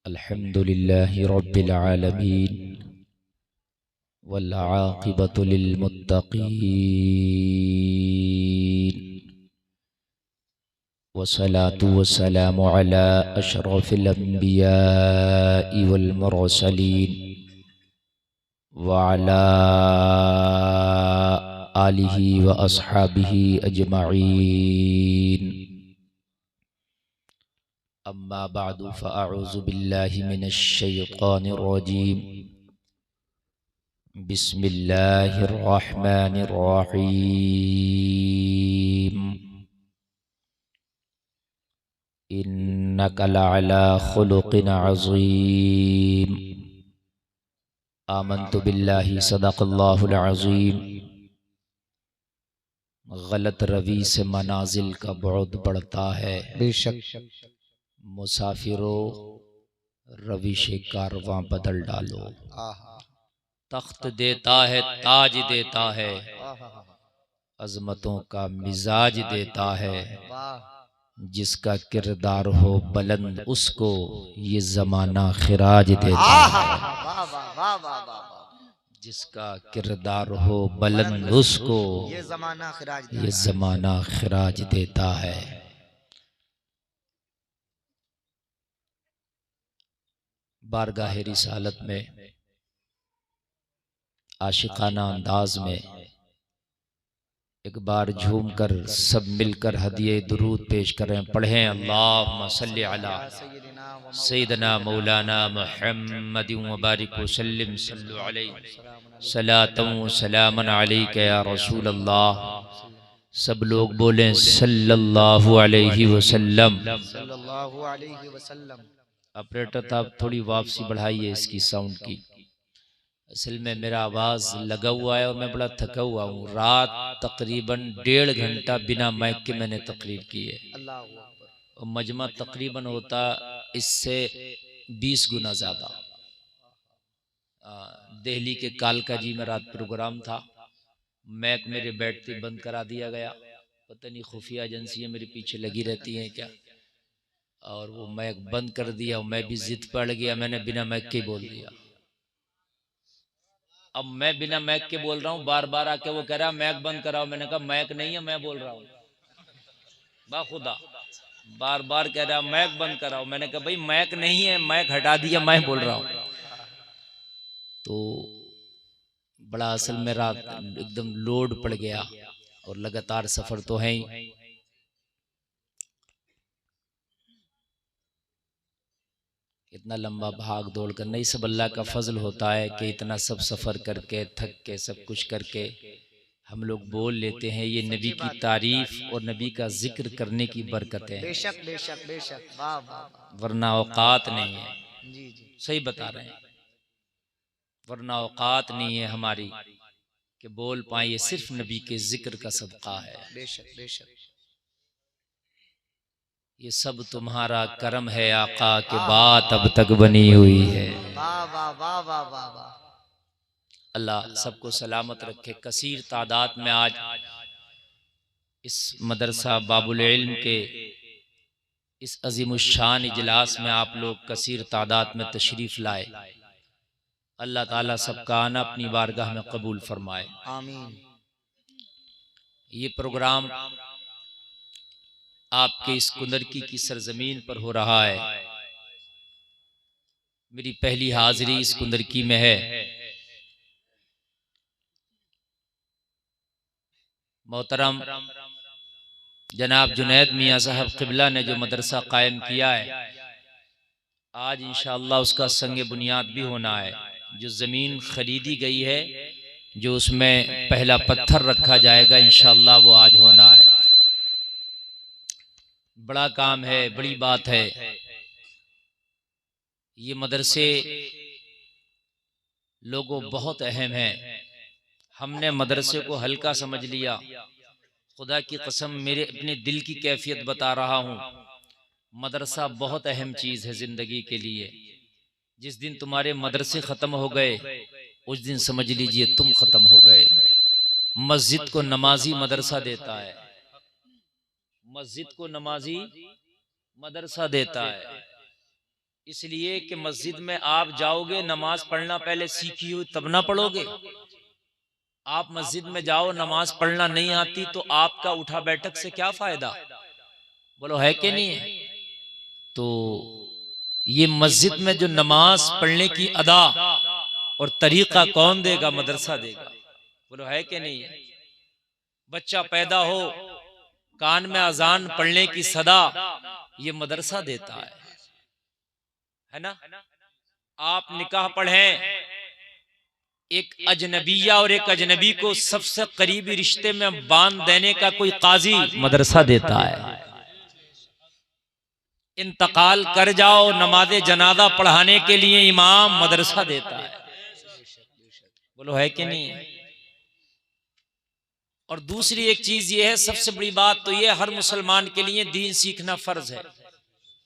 अल्हम्दुलिल्लाहि रब्बिल आलमीन वल आक़िबतु लिल मुत्तक़ीन वस्सलातु वस्सलामु अला अशरफिल अंबियाइ वल मुरसलीन व अला आलिहि व अस्हाबिहि अजमईन। अम्मा बादु फ़अऊज़ु बिल्लाहि मिनश शैतानिर रजीम। बिस्मिल्लाहिर रहमानिर रहीम। इन्नका लअला खुलुक़िन अज़ीम। आमन्तु बिल्लाहि सदक़ल्लाहुल अज़ीम। गलत रवी से मनाजिल का बुअद बढ़ता है। बेशक मुसाफिरों रविश कारवां बदल डालो। तख्त देता है, ताज देता है, अजमतों का मिजाज देता है। जिसका किरदार हो बुलंद उसको ये जमाना खिराज देता है। जिसका किरदार हो बुलंद उसको ये जमाना खिराज देता है। बारगाह रिसालत में आशिकाना अंदाज में एक बार झूमकर सब मिलकर हदिये दुरूद पेश करें। पढ़ें अल्लाहुम्मा सल्लि अला सय्यिदना मौलाना मुहम्मदिन व बारिक व सल्लिम सल्लु अलैहि सलातन व सलामन अलैका या रसूल अल्लाह। सब लोग बोलें सल्लल्लाहु अलैहि वसल्लम। ऑपरेटर साहब थोड़ी वापसी बढ़ाइए इसकी साउंड की। असल में मेरा आवाज़ लगा हुआ है और मैं बड़ा थका हुआ हूँ। रात तकरीबन 1.5 घंटा बिना माइक के मैंने तकरीर की है और मजमा तकरीबन होता इससे 20 गुना ज़्यादा। दिल्ली के कालकाजी में रात प्रोग्राम था। मैक मेरे बैठते बंद करा दिया गया। पता नहीं खुफिया एजेंसियाँ मेरे पीछे लगी रहती हैं क्या, और वो मैक बंद कर दिया और मैं भी जिद पड़ गया। मैंने बिना मैक के बोल दिया। अब मैं बिना मैक के बोल रहा हूँ, बार बार आके वो कह रहा मैक बंद कराओ। मैंने कहा मैक नहीं है, मैं बोल रहा हूँ बाखुदा। बार बार कह रहा मैक बंद कराओ। मैंने कहा भाई मैक नहीं है, मैक हटा दिया, मैं बोल रहा हूँ। तो बड़ा असल में रात एकदम लोड पड़ गया और लगातार सफर तो है ही। इतना लंबा भाग दौड़ कर नहीं, सब अल्लाह का फजल होता है कि इतना सब सफ़र करके थक के सब कुछ करके हम लोग बोल लेते हैं। ये नबी की तारीफ और नबी का जिक्र करने की बरकतें हैं। बेशक बेशक बेशक, वाह वाह, वरना औकात नहीं है। जी जी सही बता रहे हैं, वरना औकात नहीं है हमारी कि बोल पाए। ये सिर्फ नबी के जिक्र का सदका है। बेशक बेशक। ये सब तुम्हारा करम है आका के बात अब तक बनी हुई है। वाह वाह वाह वाह वाह वाह। अल्लाह सबको सलामत रखे। कसीर तादाद में आज इस मदरसा बाबुल इल्म के इस अजीमुशान इजलास में आप लोग कसीर तादाद में तशरीफ लाए। अल्लाह ताला सबका आना अपनी बारगाह में कबूल फरमाए, आमीन। ये प्रोग्राम आपके इस कुंदरकी की सरजमीन पर हो रहा है। मेरी पहली हाजिरी इस कुंदरकी में है। मोहतरम जनाब जुनैद मियाँ साहब क़िबला ने जो मदरसा कायम किया है, आज इंशाअल्लाह उसका संग बुनियाद भी होना है। जो ज़मीन खरीदी गई है, जो उसमें पहला पत्थर रखा जाएगा, इंशाअल्लाह वो आज होना है। बड़ा काम है, बड़ी बात है। ये मदरसे लोगों बहुत अहम है। हमने मदरसे को हल्का समझ लिया। खुदा की कसम मेरे अपने दिल की कैफियत बता रहा हूँ, मदरसा बहुत अहम चीज़ है ज़िंदगी के लिए। जिस दिन तुम्हारे मदरसे ख़त्म हो गए, उस दिन समझ लीजिए तुम ख़त्म हो गए। मस्जिद को नमाजी मदरसा देता है, मस्जिद को नमाजी मदरसा देता है। इसलिए कि मस्जिद में आप जाओगे, नमाज पढ़ना पहले सीखी हुई तब ना पढ़ोगे। आप मस्जिद में जाओ, नमाज पढ़ना नहीं आती तो आपका उठा बैठक से क्या फायदा? बोलो है कि नहीं है? तो ये मस्जिद में जो नमाज पढ़ने की अदा और तरीका कौन देगा? मदरसा देगा। बोलो है कि नहीं है? बच्चा पैदा हो, कान में अजान पढ़ने की सदा, ये मदरसा देता है ना? आप निकाह पढ़ें, एक अजनबिया और एक अजनबी को सबसे करीबी रिश्ते में बांध देने का कोई काजी मदरसा देता है। इंतकाल कर जाओ, नमाज जनाजा पढ़ाने के लिए इमाम मदरसा देता है। बोलो है कि नहीं है? और दूसरी एक चीज ये है, सबसे बड़ी बात तो ये, हर मुसलमान के लिए दीन सीखना फर्ज है।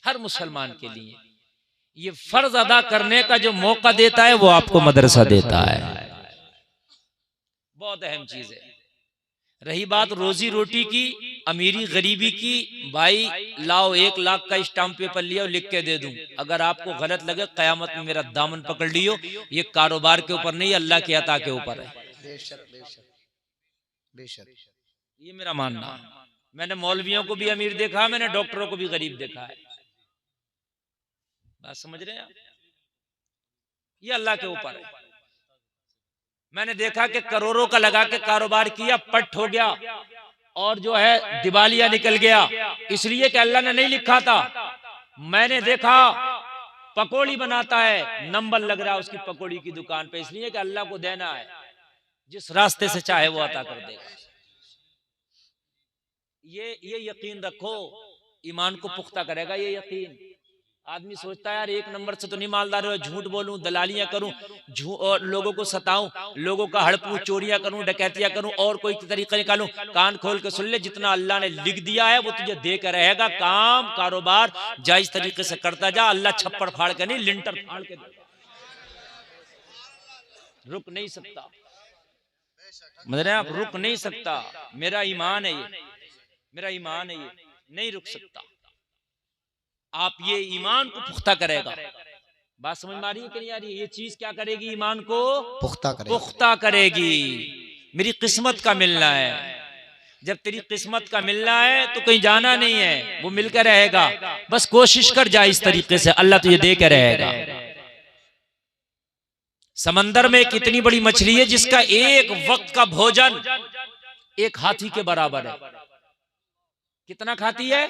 हर मुसलमान के लिए ये फर्ज अदा करने का जो मौका देता है वो आपको मदरसा देता है। बहुत अहम चीज है। रही बात रोजी रोटी की, अमीरी गरीबी की, भाई लाओ 1 लाख का स्टाम्प पेपर लिया और लिख के दे दूं, अगर आपको गलत लगे कयामत में मेरा दामन पकड़ लियो। ये कारोबार के ऊपर नहीं, अल्लाह की अता के ऊपर है। बेशक बेशक बेशक, ये मेरा मानना है। मैंने मौलवियों को भी अमीर देखा, मैंने डॉक्टरों को भी गरीब देखा है। बात समझ रहे हैं आप? ये अल्लाह के ऊपर है। मैंने देखा कि करोड़ों का लगा के कारोबार किया, पट हो गया और जो है दिवालिया निकल गया, इसलिए कि अल्लाह ने नहीं लिखा था। मैंने देखा पकौड़ी बनाता है, नंबर लग रहा है उसकी पकौड़ी की दुकान पे, इसलिए कि अल्लाह को देना है, जिस रास्ते से चाहे वो अता कर देगा। ये यकीन रखो, ईमान को पुख्ता करेगा ये यकीन। आदमी सोचता है यार 1 नंबर से तो नहीं मालदार हो, झूठ बोलूं, दलालियां करूं, और लोगों को सताऊं, लोगों का हड़पूं, चोरियां करूं, डकैतियां करूं, और कोई तरीका निकालूं। कान खोल के सुन ले, जितना अल्लाह ने लिख दिया है वो तुझे दे कर रहेगा। काम कारोबार जायज तरीके से करता जा, अल्लाह छप्पड़ फाड़ के नहीं, लिंटर फाड़ के रुक नहीं सकता। मतलब आप रुक नहीं सकता। मेरा ईमान है ये, मेरा ईमान है ये, नहीं रुक सकता। आप ये ईमान को पुख्ता करेगा। बात समझ में आ रही है कि नहीं आ रही है? ये चीज क्या करेगी? ईमान को पुख्ता करेगी। मेरी किस्मत का मिलना है। जब तेरी किस्मत का मिलना है तो कहीं जाना नहीं है, वो मिलकर रहेगा। बस कोशिश कर जा इस तरीके से, अल्लाह तुझे दे के रहेगा। समंदर में कितनी बड़ी मछली है जिसका एक वक्त का भोजन एक हाथी के बराबर है। कितना खाती है?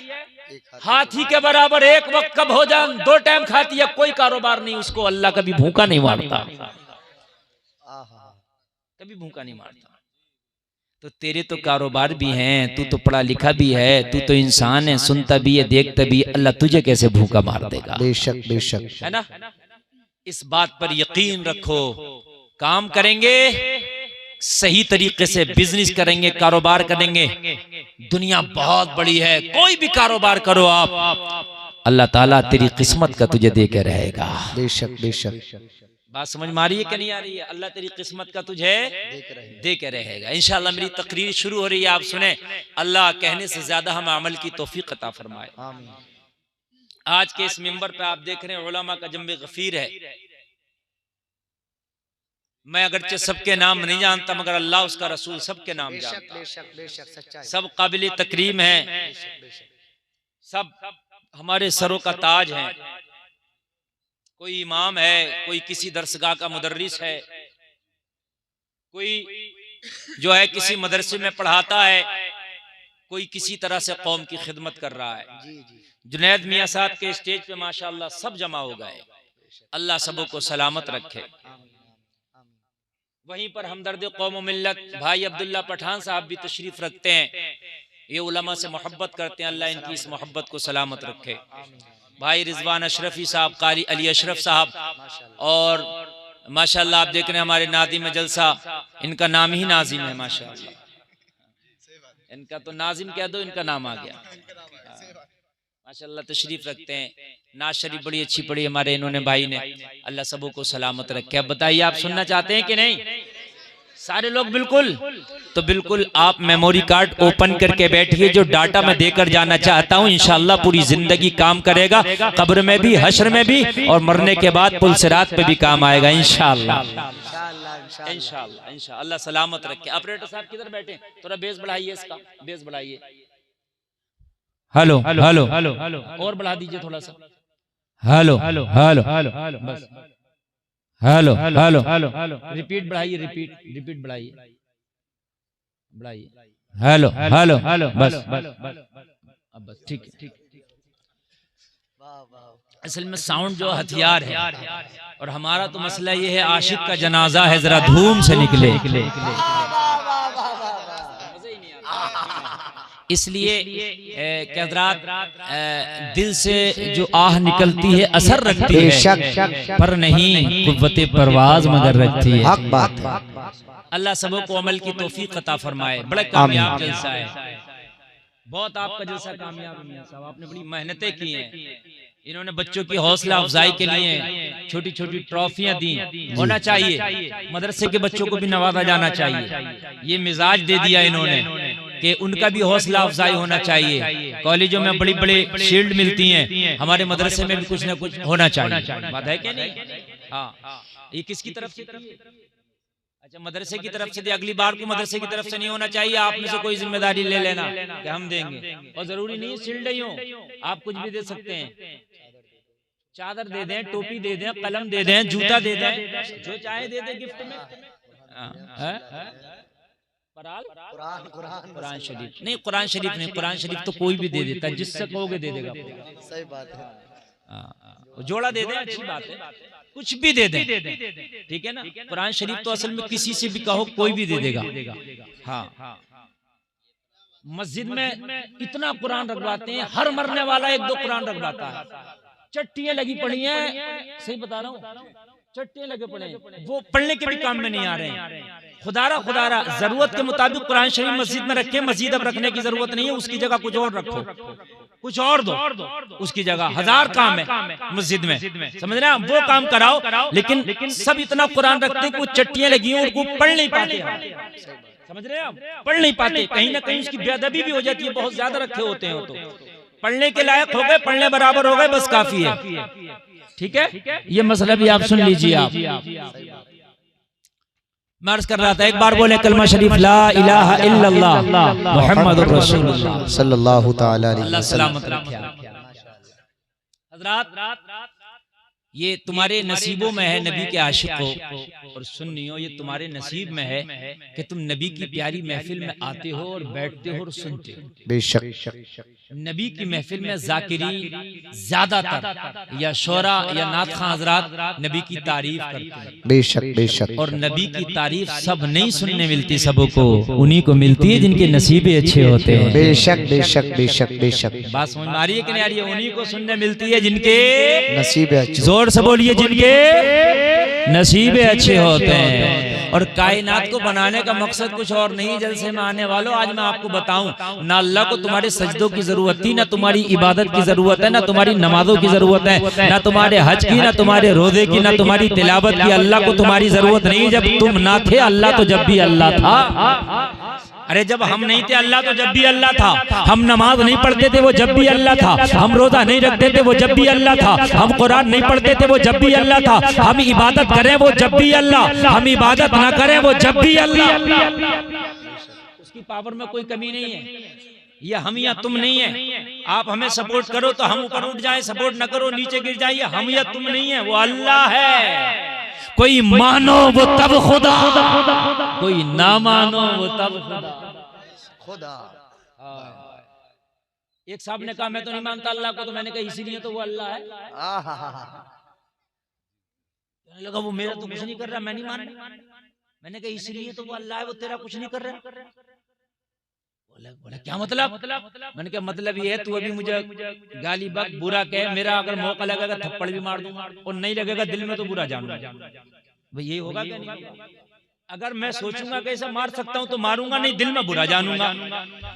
हाथी के बराबर एक वक्त का भोजन 2 टाइम खाती है। कोई कारोबार नहीं, उसको अल्लाह कभी भूखा नहीं मारता, कभी भूखा नहीं मारता। तो तेरे तो कारोबार भी हैं, तू तो पढ़ा लिखा भी है, तू तो इंसान है, सुनता भी है, देखता भी है, अल्लाह तुझे कैसे भूखा मार देगा? बेशक बेशक, है ना? इस बात पर यकीन रखो। काम करेंगे सही तरीके से, बिजनेस करेंगे, कारोबार करेंगे, दुनिया बहुत बड़ी है, कोई भी कारोबार करो आप, अल्लाह ताला तेरी किस्मत का तुझे दे के रहेगा। बेशक बेशक। बात समझ में आ रही है कि नहीं आ रही है? अल्लाह तेरी किस्मत का तुझे दे के रहेगा। इंशाअल्लाह मेरी तकरीर शुरू हो रही है, आप सुने। अल्लाह कहने से ज्यादा हम अमल की तौफीक अता फरमाए। आज के इस मिंबर पे आप देख रहे हैं उलमा का जम्बे गफीर है। मैं अगरचे सबके नाम नहीं जानता, मगर अल्लाह उसका रसूल सबके नाम जानता है। सब काबिल तकरीम है, सब हमारे सरों का ताज है। कोई इमाम है, कोई किसी दरसगाह का मुदर्रिस है, कोई जो है किसी मदरसे में पढ़ाता है, कोई किसी तरह से कौम की खिदमत कर रहा है। जुनैद मियाँ साहब के स्टेज पे माशाअल्लाह सब जमा हो गए। अल्लाह सबों को सलामत रखे। वहीं पर हमदर्द कौम मिल्लत भाई अब्दुल्ला पठान साहब भी तशरीफ रखते हैं। ये उलमा से मोहब्बत करते हैं, अल्लाह इनकी इस मोहब्बत को सलामत रखे। भाई रिजवान अशरफी साहब, कारी अली अशरफ साहब, और माशाअल्लाह आप देख रहे हैं हमारे नादिम जलसा, इनका नाम ही नाजिम है माशाअल्लाह। इनका तो नाजिम कह दो, इनका नाम आ गया माशाअल्लाह। तशरीफ रखते हैं, नाज शरीफ बड़ी अच्छी पढ़ी हमारे इन्होंने भाई ने, अल्लाह सबों को सलामत रखे। अब बताइए आप सुनना चाहते हैं कि नहीं? सारे लोग बिल्कुल। तो बिल्कुल आप मेमोरी कार्ड ओपन करके बैठिए, जो डाटा मैं देकर जाना चाहता हूं इंशाअल्लाह पूरी जिंदगी काम करेगा, कब्र में भी, हश्र में भी, और मरने के बाद पुल सिरात पे भी काम आएगा इंशाअल्लाह। इंशाअल्लाह इंशाअल्लाह। अल्लाह सलामत रखे। ऑपरेटर साहब किधर बैठे, थोड़ा बेस बढ़ाइए, इसका बेस बढ़ाइए। हेलो हेलो हेलो, और बढ़ा दीजिए थोड़ा सा। हेलो हेलो हेलो बस। हेलो हेलो हेलो, रिपीट बढ़ाइए, रिपीट बढ़ाइए बढ़ाइए। हेलो हेलो हेलो बस अब बस ठीक है। असल में साउंड जो हथियार है, और हमारा तो मसला ये है आशिक का जनाजा है, जरा धूम से निकले। इसलिए हज़रात दिल से जो आह निकलती है असर रखती है, पर नहीं कुव्वते परवाज मगर रखती है। हक बात है। अल्लाह सबों को अमल की तौफीक अता फरमाए। बड़ा कामयाब जलसा है, बहुत आपका जलसा कामयाब है साहब, आपने बड़ी मेहनतें की हैं। इन्होंने बच्चों की हौसला अफजाई के लिए छोटी छोटी ट्रॉफियां दी। होना चाहिए, मदरसे के बच्चों को भी नवाजा जाना चाहिए। ये मिजाज दे दिया इन्होंने कि उनका भी हौसला अफजाई होना चाहिए। कॉलेजों में बड़ी बड़ी शील्ड मिलती हैं, हमारे मदरसे में भी कुछ ना कुछ होना चाहिए। बात है क्या नहीं? हाँ, ये किसकी तरफ से? अच्छा, मदरसे की तरफ से दे। अगली बार को मदरसे की तरफ से नहीं होना चाहिए, आप में से कोई जिम्मेदारी ले लेना कि हम देंगे। और जरूरी नहीं शील्ड ही हो, आप कुछ भी दे सकते हैं। चादर दे दें, टोपी दे दें, कलम दे दें, जूता दे दें, जो चाहे दे दें गिफ्ट में। कुरान शरीफ नहीं, कुरान शरीफ नहीं, कुरान शरीफ तो कोई भी दे देता है, जिससे कहोगे दे देगा। सही बात है। जोड़ा दे दें, अच्छी बात है, कुछ भी दे दें, ठीक है ना। कुरान शरीफ तो असल में किसी से भी कहो कोई भी दे देगा। हाँ, मस्जिद में इतना कुरान रखवाते हैं, हर मरने वाला एक दो कुरान रखवाता है। चट्टियां लगी पड़ी हैं, सही बता रहा हूँ, चट्टियां लगे पड़े हैं, वो पढ़ने के भी काम में नहीं आ रहे हैं। खुदारा जरूरत के मुताबिक कुरान शरीफ मस्जिद में रखे। मस्जिद अब रखने की जरूरत नहीं है, उसकी जगह कुछ और रखो, कुछ और दो उसकी जगह। हजार काम है मस्जिद में, समझ रहे हैं, वो काम कराओ। लेकिन सब इतना कुरान रखते कि वो चट्टियां लगी हैं, उनको पढ़ नहीं पाते, समझ रहे हैं आप, पढ़ नहीं पाते। कहीं ना कहीं उसकी बेअदबी भी हो जाती है, बहुत ज्यादा रखे होते हैं। तो पढ़ने के लायक हो गए, पढ़ने बराबर हो गए, बस काफी है, ठीक है। ये मसला भी आप सुन लीजिए। आप मैं अर्ज कर रहा था, एक बार बोले कलमा शरीफ, ला इलाहा इल्लल्लाह मुहम्मदुर रसूलुल्लाह सल्लल्लाहु तआला अलैहि अल्लाह वसल्लम। सलामत रखे। हज़रात, ये तुम्हारे नसीबों में है नबी के आशिक हो और सुन्नियों, ये तुम्हारे नसीब में है कि तुम नबी की प्यारी महफिल में आते हो और बैठते हो और सुनते हो। बेशक नबी की महफिल में जाकिरीन ज्यादातर या शोरा या नात खां हजरात नबी की तारीफ करते हैं। बेशक। और नबी की तारीफ सब नहीं सुनने मिलती, सबको उन्हीं को मिलती है जिनके नसीबे अच्छे होते हैं। बेशक। बात समझ में आ रही है कि नहीं आ रही है? उन्हीं को सुनने मिलती है जिनके नसीबे अच्छे। जोर से बोलिए, जिनके नसीबे अच्छे होते हैं। और कायनात को बनाने का मकसद कुछ और नहीं। जलसे में आने वालों, आज मैं आपको बताऊं, ना अल्लाह को तुम्हारे सजदों की जरूरत थी, ना तुम्हारी इबादत की जरूरत है, ना तुम्हारी नमाजों की जरूरत है, ना तुम्हारे हज की, ना तुम्हारे रोजे की, ना तुम्हारी तिलावत की। अल्लाह को तुम्हारी जरूरत नहीं। जब तुम ना थे अल्लाह तो जब भी अल्लाह था। अरे जब हम नहीं थे अल्लाह तो जब भी अल्लाह था। हम नमाज नहीं पढ़ते थे, वो जब भी अल्लाह था। हम रोजा नहीं रखते थे, वो जब भी अल्लाह था। हम कुरान नहीं पढ़ते थे, वो जब भी अल्लाह था। हम इबादत करें वो जब भी अल्लाह, हम इबादत ना करें वो जब भी अल्लाह। उसकी पावर में कोई कमी नहीं है। ये हम या तुम नहीं है। आप हमें सपोर्ट करो तो हम ऊपर उठ जाए, सपोर्ट न करो नीचे गिर जाइए। हम या तुम नहीं है, वो अल्लाह है। कोई मानो वो तब खुदा, कोई ना मानो वो तब खुदा। एक साहब ने कहा मैं तो नहीं मानता अल्लाह को, तो मैंने कहा इसीलिए तो वो अल्लाह है। लगा वो मेरा तो कुछ नहीं कर रहा, मैं नहीं मान रहा। मैंने कहा इसीलिए तो वो अल्लाह है, वो तेरा कुछ नहीं कर रहा। बोला क्या मतलब? मैंने कहा मतलब ये है, तू अभी मुझे गाली बक बुरा कहे, मेरा अगर मौका लगेगा थप्पड़ भी मार दूंगा, और नहीं लगेगा दिल में तो बुरा जानूंगा। भाई ये होगा क्या? नहीं। अगर मैं सोचूंगा कि ऐसा मार सकता हूं तो मारूंगा, नहीं दिल में बुरा जानूंगा।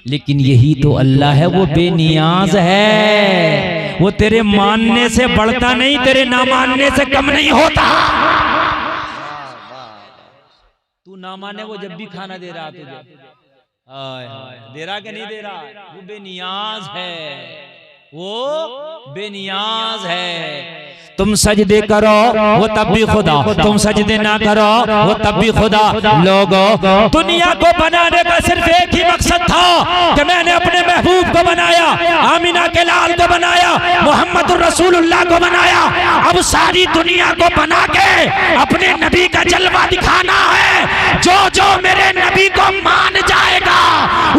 लेकिन यही तो अल्लाह है, वो बेनियाज है। वो तेरे मानने से बढ़ता नहीं, तेरे ना मानने से कम नहीं होता। तू ना माने वो जब भी खाना दे रहा तुझे, हाय हाय, दे रहा कि नहीं दे रहा? वो बेनियाज है, वो बेनियाज है। तुम सजदे करो वो तब भी खुदा, तुम सजदे ना करो वो तब भी खुदा। लोगों, दुनिया को बनाने का सिर्फ एक ही मकसद था कि मैंने अपने महबूब को बनाया, आमिना के लाल को बनाया, मोहम्मद रसूलुल्लाह को बनाया। अब सारी दुनिया को बना के अपने नबी का जलवा दिखाना है। जो जो मेरे नबी को मान जाएगा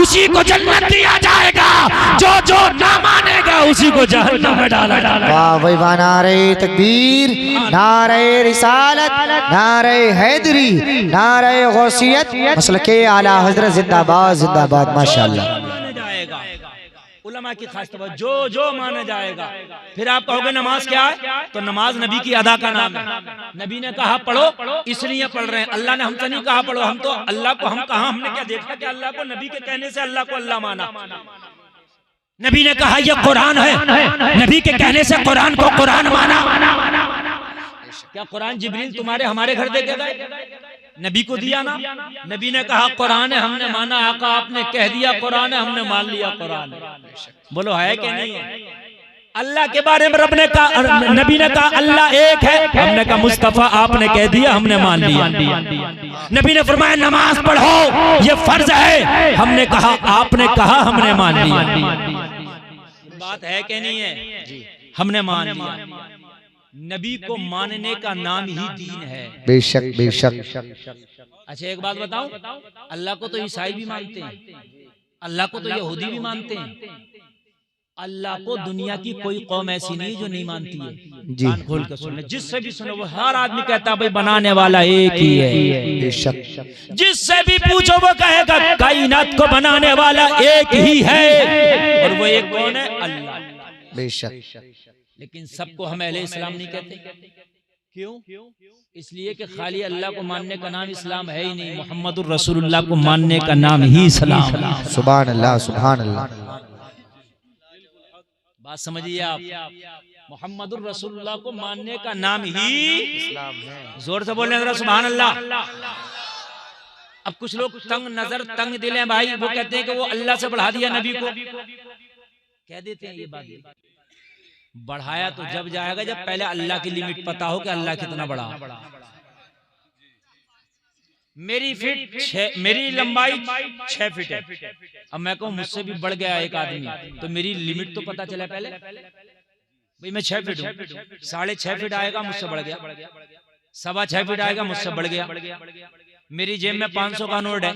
उसी को जन्नत दिया जाएगा, जो जो ना मानेगा उसी को जहन्नम में डाला जाएगा। वाह भाई वाह, नारे तकबीर, नारे रिसालत, नारे हैदरी, नारे गौसियत, मसलके आला हजरत जिंदाबाद जिंदाबाद माशाअल्लाह। माना जाएगा उलमा की खास तौर जो जो माना जाएगा। फिर आप कहोगे नमाज क्या है, तो नमाज नबी की अदा का नाम है। नबी ने कहा पढ़ो इसलिए पढ़ रहे हैं, अल्लाह ने हमसे नहीं कहा पढ़ो। हम तो अल्लाह को हम कहा, हमने क्या देखा कि अल्लाह को नबी के कहने से अल्लाह को अल्लाह माना। नबी ने कहा ये कुरान है, नबी के कहने से कुरान को कुरान माना। क्या कुरान जिब्रील तुम्हारे हमारे घर दे के गए? नबी को दिया ना। नबी ने कहा कुरान है, हमने माना। आका आपने कह दिया कुरान है, हमने मान लिया कुरान है। बोलो है कि नहीं है? अल्लाह के बारे में रब ने कहा, नबी ने कहा अल्लाह एक है, हमने कहा मुस्तफा आपने कह दिया, हमने मान लिया। नबी ने फरमाया नमाज पढ़ो ये फर्ज है, हमने कहा आपने कहा, हमने मान लिया। बात है कि नहीं है? हमने मान लिया। नबी को मानने का नाम ही दीन है। बेशक बेशक। अच्छा एक बात बताऊं, अल्लाह को तो ईसाई भी मानते हैं, अल्लाह को तो यहूदी भी मानते हैं। अल्लाह को दुनिया की कोई कौम ऐसी नहीं जो नहीं मानती है। कान खोल कर सुन ले, जिससे भी सुनो वो हर आदमी कहता है भाई बनाने वाला एक ही है। बेशक। जिससे भी पूछो वो कहेगा कायनात को बनाने वाला एक ही है, और वो एक कौन है? अल्लाह। बेशक। लेकिन सबको हम अहले इस्लाम नहीं कहते। क्यों? इसलिए कि खाली अल्लाह को मानने का नाम इस्लाम है ही नहीं, मोहम्मदुर रसूलुल्लाह को मानने का नाम ही इस्लाम है। सुभान अल्लाह सुभान अल्लाह। बात समझिए आप, मोहम्मदुर रसूलुल्लाह को मानने का नाम ही इस्लाम है। जोर से बोले जरा सुभान अल्लाह। अब कुछ लोग तंग नजर तंग दिल हैं भाई, वो कहते हैं कि वो अल्लाह से बढ़ा दिया नबी को, कह देते हैं ये बात। बढ़ाया तो जब जाएगा जब पहले अल्लाह की लिमिट पता हो कि अल्लाह कितना बड़ा। मेरी लंबाई 6 फीट है, अब मैं कहूँ मुझसे भी बढ़ गया एक आदमी, तो मेरी लिमिट तो पता चला पहले भाई। मैं 6 फीट हूँ, 6.5 फीट आएगा मुझसे बढ़ गया, 6.25 फीट आएगा मुझसे बढ़ गया। मेरी जेब में 500 का नोट है,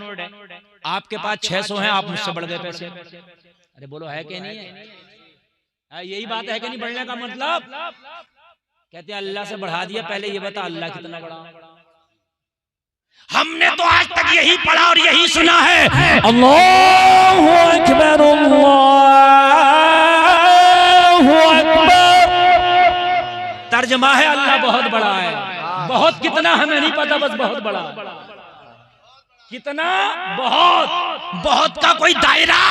आपके पास 600 है, आप मुझसे बढ़ गए पैसे। अरे बोलो है कि नहीं है? यही बात है कि नहीं? बढ़ने का मतलब कहते हैं अल्लाह से बढ़ा दिया, पहले ये बता अल्लाह कितना बड़ा। हमने तो आज तक यही पढ़ा और यही सुना है, अल्लाहु अकबर अल्लाहु अकबर। तर्जमा है अल्लाह बहुत बड़ा है। बहुत कितना हमें नहीं पता, बस बहुत बड़ा। कितना? बहुत। बहुत का कोई दायरा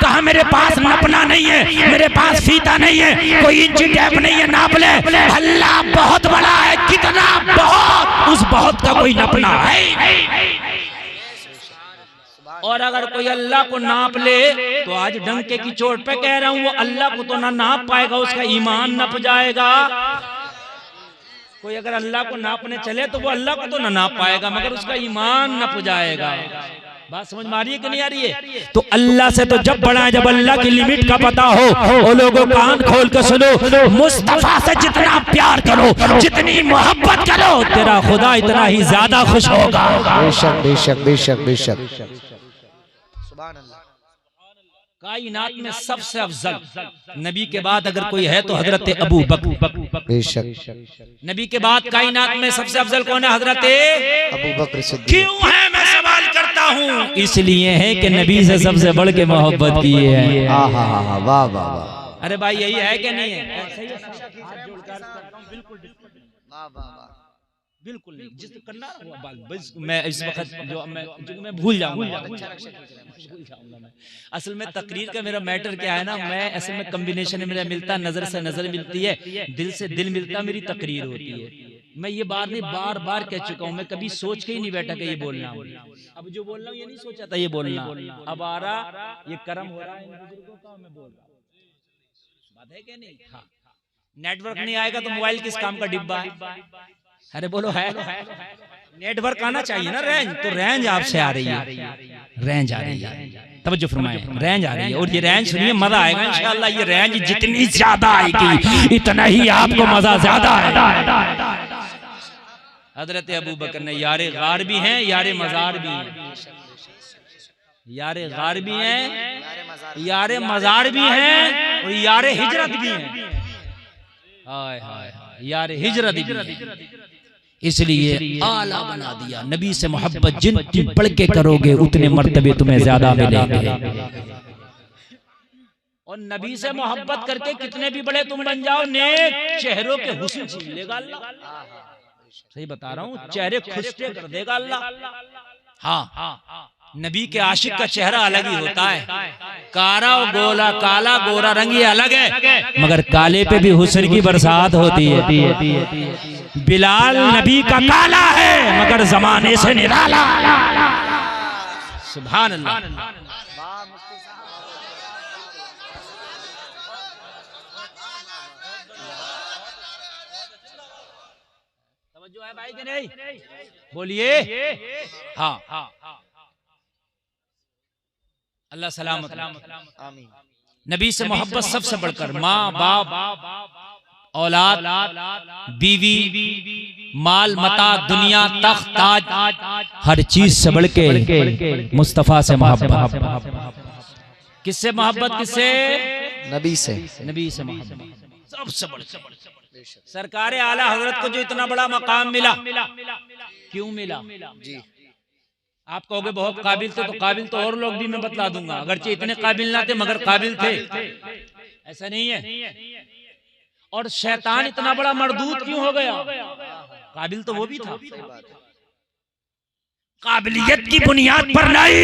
कहा मेरे पास नपना नहीं है, मेरे पास फीता नहीं है, कोई इंची टेप नहीं है नाप ले। अल्लाह बहुत बड़ा है। कितना? बहुत। उस बहुत का कोई नपना है। और अगर कोई अल्लाह को नाप ले तो आज डंके की चोट पे कह रहा हूं, वो अल्लाह को तो ना नाप पाएगा, उसका ईमान नप जाएगा। कोई अगर अल्लाह को नापने चले तो वो अल्लाह को तो ना नाप पाएगा, मगर उसका ईमान नप जाएगा। बात समझ में आ रही है कि नहीं आ रही है? तो अल्लाह से तो जब बड़ा है, जब अल्लाह की लिमिट का पता हो। वो लोगों कान खोल कर सुनो, मुस्तफा से जितना प्यार करो, जितनी मोहब्बत करो, तेरा खुदा इतना ही ज्यादा खुश होगा। बेशक बेशक बेशक बेशक। सुभान अल्लाह। कायनात में सबसे अफजल नबी के बाद अगर कोई है तो हजरत अबू बकर। बेशक। नबी के बाद कायनात में सबसे अफजल कौन है? हजरत अबू बकर सिद्दीक। क्यों है मैं सवाल करता हूँ? इसलिए है कि नबी से सबसे बढ़ के मोहब्बत की है। वाह वाह वाह वाह। अरे भाई यही है कि नहीं है? बिल्कुल नहीं। जिस करना मैं इस वक्त जो मैं भूल जाऊंगा। असल में तकरीर का मेरा मैटर क्या है ना, मैं असल में कॉम्बिनेशन मेरा मिलता, नजर से नजर मिलती है, दिल से दिल मिलता, मेरी तकरीर होती है। मैं ये बार नहीं बार बार कह चुका हूँ, मैं कभी सोच के ही नहीं बैठा कि ये बोलना। अब जो बोल रहा हूँ ये नहीं सोचा था ये बोलना, अब आ रहा ये कर्म हो रहा है इन बुजुर्गों का, मैं बोल रहा हूँ। बात है क्या नहीं? हाँ। नेटवर्क नहीं आएगा तो मोबाइल किस काम का डिब्बा है? अरे बोलो है। नेटवर्क आना चाहिए ना, रेंज। तो रेंज आपसे आ रही है, रेंज आ रही है, तवज्जो फरमाएं, रेंज आ रही है। और ये रेंज सुनिए, मजा आएगा इंशाअल्लाह। ये रेंज जितनी ज्यादा आएगी इतना ही आपको मजा ज्यादा आएगा। हजरत अबू बकर ने यारे गार भी हैं, यारे मजार भी हैं, यारे गार भी हैं, यारे मजार भी हैं, और यारे हिजरत भी हैं। हाय हाय यारे हिजरत भी हैं। इसलिए आला बना दिया। नबी से मोहब्बत जितनी बढ़ के करोगे उतने मर्तबे तुम्हें ज्यादा मिलेंगे। और नबी से मोहब्बत करके कितने भी बड़े तुम बन जाओ, नेक चेहरों के हुस्न छीन लेगा अल्लाह। सही बता रहा हूँ, चेहरे खुशके कर देगा अल्लाह। हाँ, नबी के आशिक का चेहरा अलग ही होता है। कारा और गोला, काला गोरा रंग ये अलग है, मगर काले पे भी हुस्न की बरसात होती है। बिलाल नबी का काला है मगर जमाने से निराला। सुभान अल्लाह। तवज्जो है भाई कि नहीं? बोलिए। हाँ, अल्लाह सलामत। आमीन। नबी से मोहब्बत सबसे बढ़कर माँ बाप, औलाद, बीवी, माल मता, दुनिया, तख्त, ताज, हर चीज से बढ़ के मुस्तफा से मोहब्बत। किससे मोहब्बत? किससे? नबी से। नबी से मोहब्बत सबसे बढ़। सरकार आला हजरत को जो इतना बड़ा मकाम मिला, क्यों मिला? जी आप कहोगे बहुत काबिल थे, तो काबिल तो और लोग भी मैं बतला दूंगा, अगरचे इतने काबिल ना थे मगर काबिल थे, ऐसा नहीं है। और शैतान इतना बड़ा मरदूद क्यों हो गया? काबिल तो वो भी था। काबिलियत की बुनियाद पर नहीं,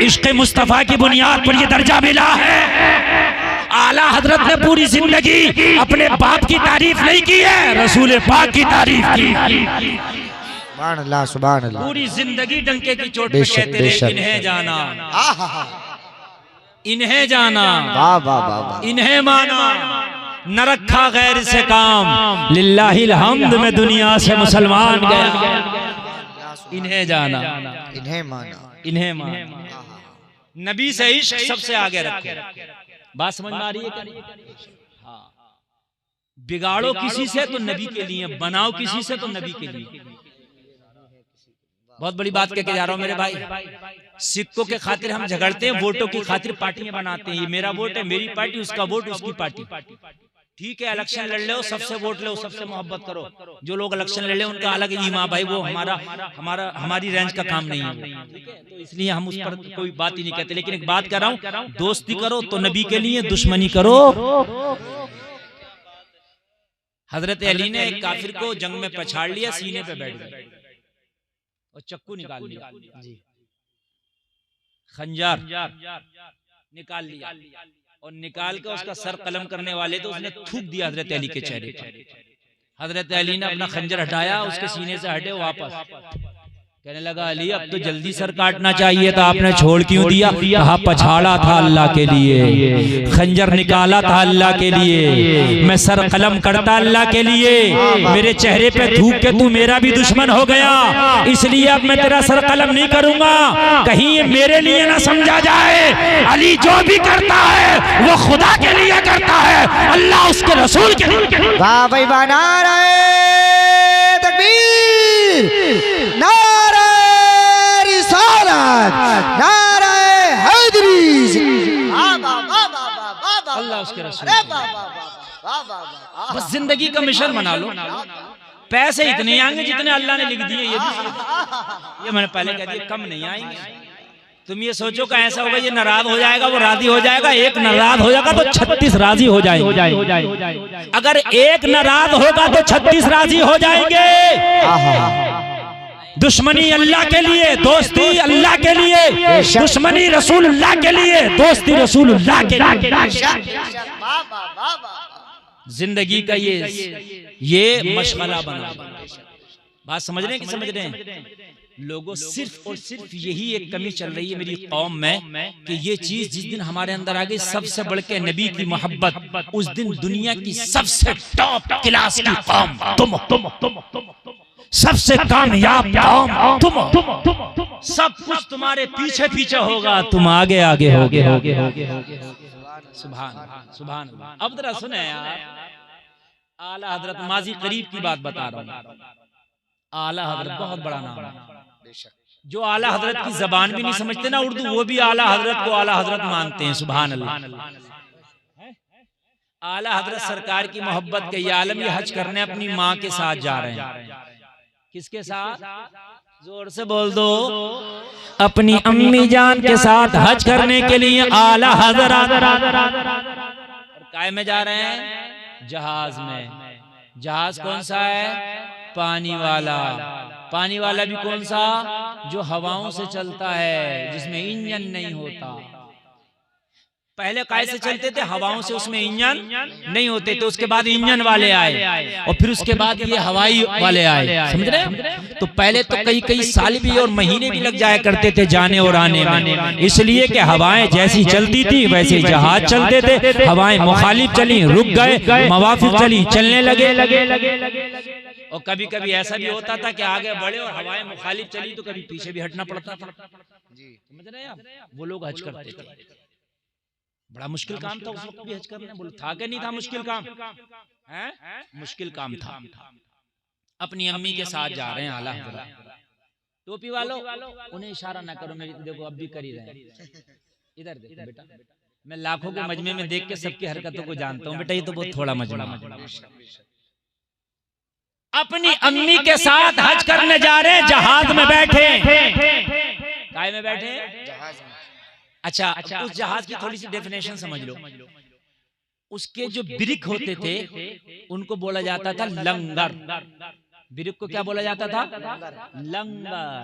इश्क़ मुस्तफा की बुनियाद पर ये दर्जा मिला है। आला हजरत ने पूरी जिंदगी अपने बाप की तारीफ नहीं की है, रसूल पाक की तारीफ की। सुभान अल्लाह, सुभान अल्लाह। पूरी जिंदगी डंके की चोट पे कहते रहे, इन्हें जाना, इन्हें जाना, इन्हें माना, न रखा गैर से काम, लिल्लाहिल हम्द में दुनिया से मुसलमान गया। इन्हें जाना, इन्हें माना, इन्हें माना। नबी से इश्क सबसे आगे रखे। बात समझ में आ रही है? हाँ। बिगाड़ो किसी से तो नबी के लिए, बनाओ किसी से तो नबी के लिए। बहुत बड़ी बात कह के जा रहा हूँ मेरे भाई। सिक्कों के खातिर हम झगड़ते हैं, वोटों की खातिर पार्टियां बनाते हैं। ये मेरा वोट है, मेरी पार्टी, उसका वोट, उसकी पार्टी। ठीक है, इलेक्शन लड़ लो, सबसे वोट लो, सबसे मोहब्बत करो। जो लोग इलेक्शन लड़ ले उनका अलग ही माँ भाई, वो हमारी रेंज का काम नहीं है, तो इसलिए हम उस पर कोई बात ही नहीं कहते। लेकिन एक बात कर रहा हूँ, दोस्ती करो तो नबी के लिए, दुश्मनी करो। हजरत अली ने एक काफिर को जंग में पछाड़ लिया, सीने पे बैठ गए और चक्कू निकाल लिया, खंजर निकाल लिया, और निकाल के उसका सर कलम करने वाले तो उसने थूक दिया हजरत अली के चेहरे पर। हजरत अली ने अपना खंजर हटाया, उसके सीने से हटे वापस, कहने लगा अली अब तो जल्दी सर काटना चाहिए था, आपने छोड़ क्यों दिया? कहा पछाड़ा था अल्लाह के लिए, खंजर निकाला था अल्लाह के लिए, मैं सर कलम करता अल्लाह के लिए, मेरे चेहरे पे थूक के तू मेरा भी दुश्मन हो गया, इसलिए अब मैं तेरा सर कलम नहीं करूंगा, कहीं ये मेरे लिए ना समझा जाए। अली जो भी करता है वो खुदा के लिए करता है, अल्लाह उसके रसूल के लिए। वाह भाई वाह, नारे तकबीर, नारे रिसालत, नारे हैदरी, अल्लाह उसके रसूल। बस जिंदगी का मिशन बना लो। पैसे इतने आएंगे जितने अल्लाह ने लिख दिए, ये मैंने पहले कह दिया, कम नहीं आएंगे। तुम ये सोचो कि ऐसा होगा ये नाराज हो जाएगा, वो राजी हो जाएगा। एक नाराज हो जाएगा तो 36 राजी हो जाएंगे। अगर एक नाराज होगा तो 36 राजी हो जाएंगे। दुश्मनी अल्लाह के लिए, दोस्ती अल्लाह के लिए, दुश्मनी रसूलुल्लाह के लिए, दोस्ती रसूलुल्लाह के लिए। जिंदगी का ये मशगला बना। बात समझ रहे हैं कि समझ रहे हैं? लोगों सिर्फ और सिर्फ यही एक कमी चल रही है मेरी कौम में कि ये चीज जिस दिन हमारे अंदर आ गई, सबसे बढ़ के नबी की मोहब्बत, उस दिन दुनिया की सबसे टॉप क्लास की कौम तुम सबसे कामयाब कौम तुम, सब कुछ तुम्हारे पीछे पीछे होगा, तुम आगे आगे होगे। सुभान सुभान। अब जरा सुने यार, आला हजरत, माजी करीब की बात बता रहा हूँ। आला हजरत बहुत बड़ा नाम है। जो आला हजरत की जबान भी नहीं समझते ना उर्दू, वो भी आला हजरत को आला हजरत मानते हैं। सुभान अल्लाह। आला हजरत सरकार की मोहब्बत के ये आलम, ये हज करने अपनी माँ के साथ जा रहे हैं। किसके साथ? जोर से बोल दो। अपनी अम्मी जान के साथ हज करने के लिए आला हजरत काय में जा रहे हैं? जहाज में। जहाज कौन सा है? पानी वाला। पानी वाला भी कौन सा? जो हवाओं से चलता है, जिसमें इंजन नहीं होता। पहले काय से चलते थे? हवाओं से, उसमें इंजन नहीं होते थे। उसके बाद इंजन वाले आए और फिर उसके बाद ये हवाई वाले आए। समझ रहे? तो पहले तो कई साल भी और महीने भी लग जाया करते थे जाने और आने में, इसलिए कि हवाएं जैसी चलती थी वैसे जहाज चलते थे। हवाएं मुखालिफ चली, रुक गए, मवाफिक चली, चलने लगे। और कभी कभी ऐसा भी होता था कि आगे बढ़े और हवाएं मुखालिफ चली तो कभी पीछे भी हटना पड़ता था। समझ रहे हैं आप? वो लोग हज करते थे। बड़ा मुश्किल काम था उस वक्त भी हज करना। बोलो था कि नहीं था मुश्किल काम? है? मुश्किल काम था। अपनी अम्मी के साथ जा रहे हैं आला हजरत। टोपी वालों, उन्हें इशारा ना करो, मेरी देखो अब भी कर ही रहे हैं। इधर देखो बेटा, मैं लाखों के मजमे में देख के सबकी हरकतों को जानता हूँ बेटा, ये तो बहुत थोड़ा मजमा। अपनी अम्मी के साथ हज करने जा रहे हैं, जहाज में बैठे। काय में बैठे? अच्छा, उस जहाज की थोड़ी सी डेफिनेशन समझ लो। उसके जो ब्रिक होते थे उनको बोला जाता था लंगर। ब्रिक को क्या बोला जाता था? लंगर।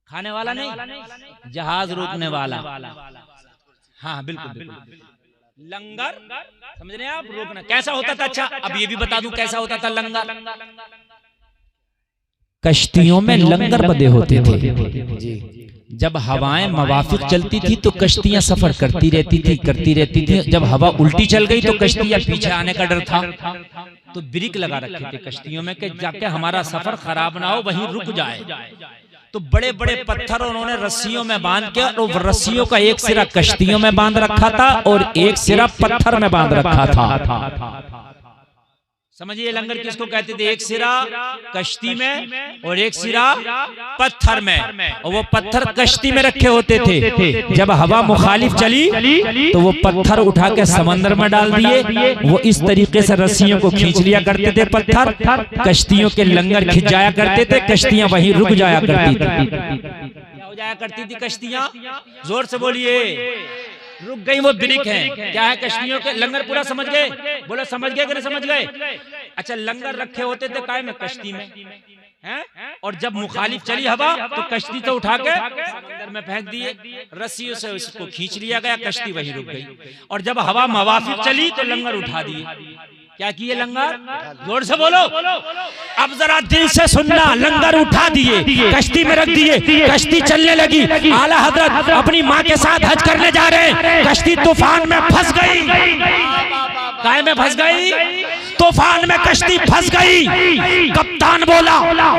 खाने वाला नहीं, जहाज रोकने वाला। हाँ बिल्कुल। लंगर समझ रहे हैं आप? रोकना कैसा होता था? अच्छा, अब ये भी बता दूं कैसा होता था लंगर। कश्तियों में लंगर बंधे होते थे। जब हवाएं मवाफिक चलती थी तो कश्तियां सफर करती रहती थी। जब हवा उल्टी चल गई तो कश्तियां पीछे आने का डर था, तो ब्रिक लगा रखे थे कश्तियों में कि जाके हमारा सफर खराब ना हो, वहीं रुक जाए। तो बड़े बड़े पत्थर उन्होंने रस्सियों में बांध के, और रस्सियों का एक सिरा कश्तियों में बांध रखा था और एक सिरा पत्थर में बांध रखा था। समझिए लंगर किसको कहते थे? एक सिरा कश्ती में और एक सिरा पत्थर में, और वो पत्थर कश्ती में रखे होते थे। जब हवा मुखालिफ चली तो वो पत्थर उठा के समंदर में डाल दिए। वो इस तरीके से रस्सियों को खींच लिया करते थे पत्थर, कश्तियों के लंगर खिंच जाया करते थे, कश्तियां वहीं रुक जाया करती थी। क्या हो जाया करती थी कश्तियां? जोर से बोलिए। रुक गई, वो ब्रिक है। क्या है? कश्तियों के लंगर। पूरा समझ गए? बोलो समझ गए कि नहीं समझ गए? अच्छा, लंगर रखे होते थे काय में? कश्ती में हैं? और जब मुखालिफ चली हवा तो कश्ती तो उठा के समंदर में फेंक दिए, रस्सियों से उसको खींच लिया गया, कश्ती वहीं रुक गई। और जब हवा मवाफिक चली तो लंगर उठा दिए। क्या किए? लंगर। जोर से बोलो। अब जरा दिल से सुनना। लंगर उठा दिए, कश्ती में रख दिए, कश्ती चलने लगी। आला हजरत अपनी माँ के साथ हज करने जा रहे हैं, कश्ती तूफान में फंस गई। काय में फंस गई? तूफान में कश्ती फंस गई। कप्तान बोला,